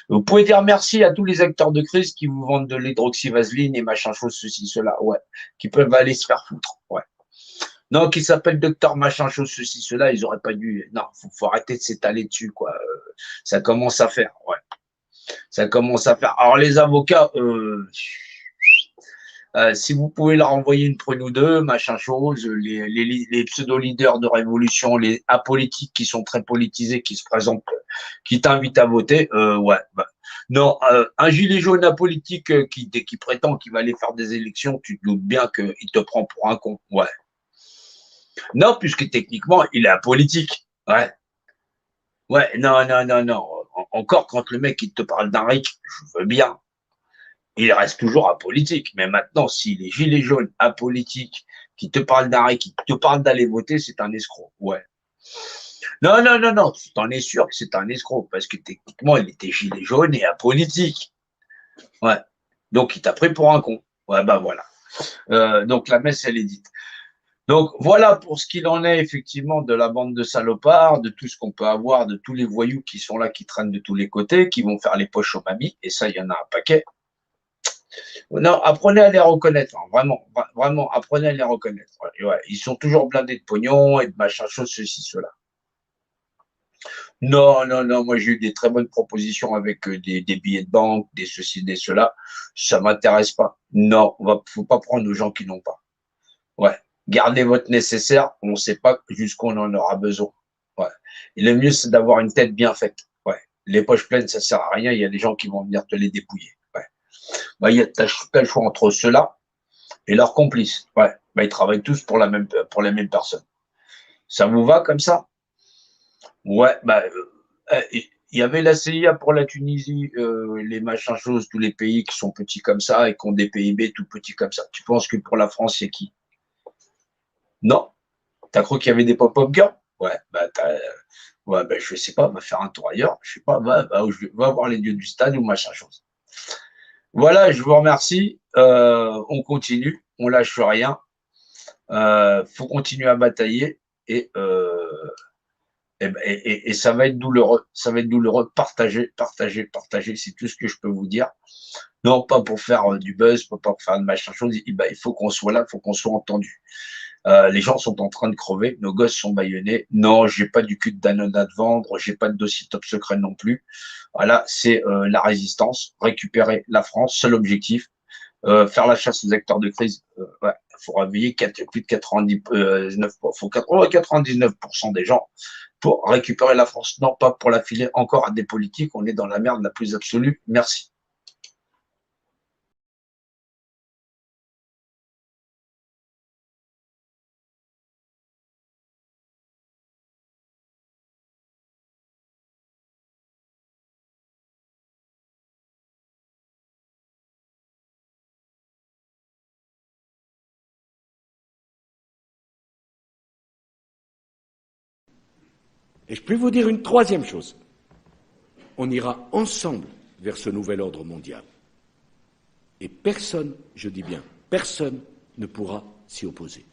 Vous pouvez dire merci à tous les acteurs de crise qui vous vendent de l'hydroxyvaseline et machin chose, ceci, cela. Ouais. Qui peuvent aller se faire foutre. Ouais. Non, qui s'appelle docteur machin chose, ceci, cela, ils auraient pas dû. Non, faut arrêter de s'étaler dessus, quoi. Ça commence à faire, ouais. Ça commence à faire. Alors les avocats, si vous pouvez leur envoyer une prune ou deux, machin chose, les pseudo-leaders de révolution, les apolitiques qui sont très politisés, qui se présentent, qui t'invitent à voter, ouais. Bah, non, un gilet jaune apolitique qui prétend qu'il va aller faire des élections, tu te doutes bien qu'il te prend pour un con, ouais. Non, puisque techniquement, il est apolitique. Ouais. Ouais, non, non, non, non. Encore quand le mec il te parle d'un RIC, je veux bien. Il reste toujours apolitique. Mais maintenant, si les gilets jaunes apolitiques qui te parlent d'un RIC, qui te parlent d'aller voter, c'est un escroc. Ouais. Non, non, non, non. Tu t'en es sûr que c'est un escroc parce que techniquement, il était gilet jaune et apolitique. Ouais. Donc, il t'a pris pour un con. Ouais, bah voilà. Donc, la messe, elle est dite. Donc voilà pour ce qu'il en est effectivement de la bande de salopards, de tout ce qu'on peut avoir, de tous les voyous qui sont là, qui traînent de tous les côtés, qui vont faire les poches aux mamies, et ça, il y en a un paquet. Non, apprenez à les reconnaître, hein, vraiment, vraiment, apprenez à les reconnaître. Ouais, ouais, ils sont toujours blindés de pognon et de machin chose, ceci, cela. Non, non, non, moi j'ai eu des très bonnes propositions avec des billets de banque, des ceci, des cela. Ça m'intéresse pas. Non, faut pas prendre aux gens qui n'ont pas. Ouais. Gardez votre nécessaire. On ne sait pas jusqu'où on en aura besoin. Ouais. Et le mieux, c'est d'avoir une tête bien faite. Ouais. Les poches pleines, ça sert à rien. Il y a des gens qui vont venir te les dépouiller. Ouais. Bah, t'as le choix entre ceux-là et leurs complices. Ouais. Bah, ils travaillent tous pour les mêmes personnes. Ça vous va comme ça? Ouais. Bah, il y avait la CIA pour la Tunisie, les machins choses, tous les pays qui sont petits comme ça et qui ont des PIB tout petits comme ça. Tu penses que pour la France, c'est qui? Non. T'as cru qu'il y avait des pop-up girls? Ouais, ouais, je sais pas, va faire un tour ailleurs, je sais pas, va voir les dieux du stade ou machin chose. Voilà, je vous remercie. On continue, on lâche rien. Faut continuer à batailler et, et ça va être douloureux. Ça va être douloureux. Partagez, partagez, partagez. C'est tout ce que je peux vous dire. Non, pas pour faire du buzz, pas pour faire de machin chose. Il faut qu'on soit là, il faut qu'on soit entendu. Les gens sont en train de crever, nos gosses sont bâillonnés. Non, j'ai pas du cul de Danone à te vendre, j'ai pas de dossier top secret non plus. Voilà, c'est la résistance, récupérer la France, seul objectif. faire la chasse aux acteurs de crise. Ouais, il faut réveiller plus de 99% des gens pour récupérer la France, non pas pour la filer encore à des politiques. On est dans la merde la plus absolue. Merci. Et je peux vous dire une troisième chose. On ira ensemble vers ce nouvel ordre mondial. Et personne, je dis bien, personne ne pourra s'y opposer.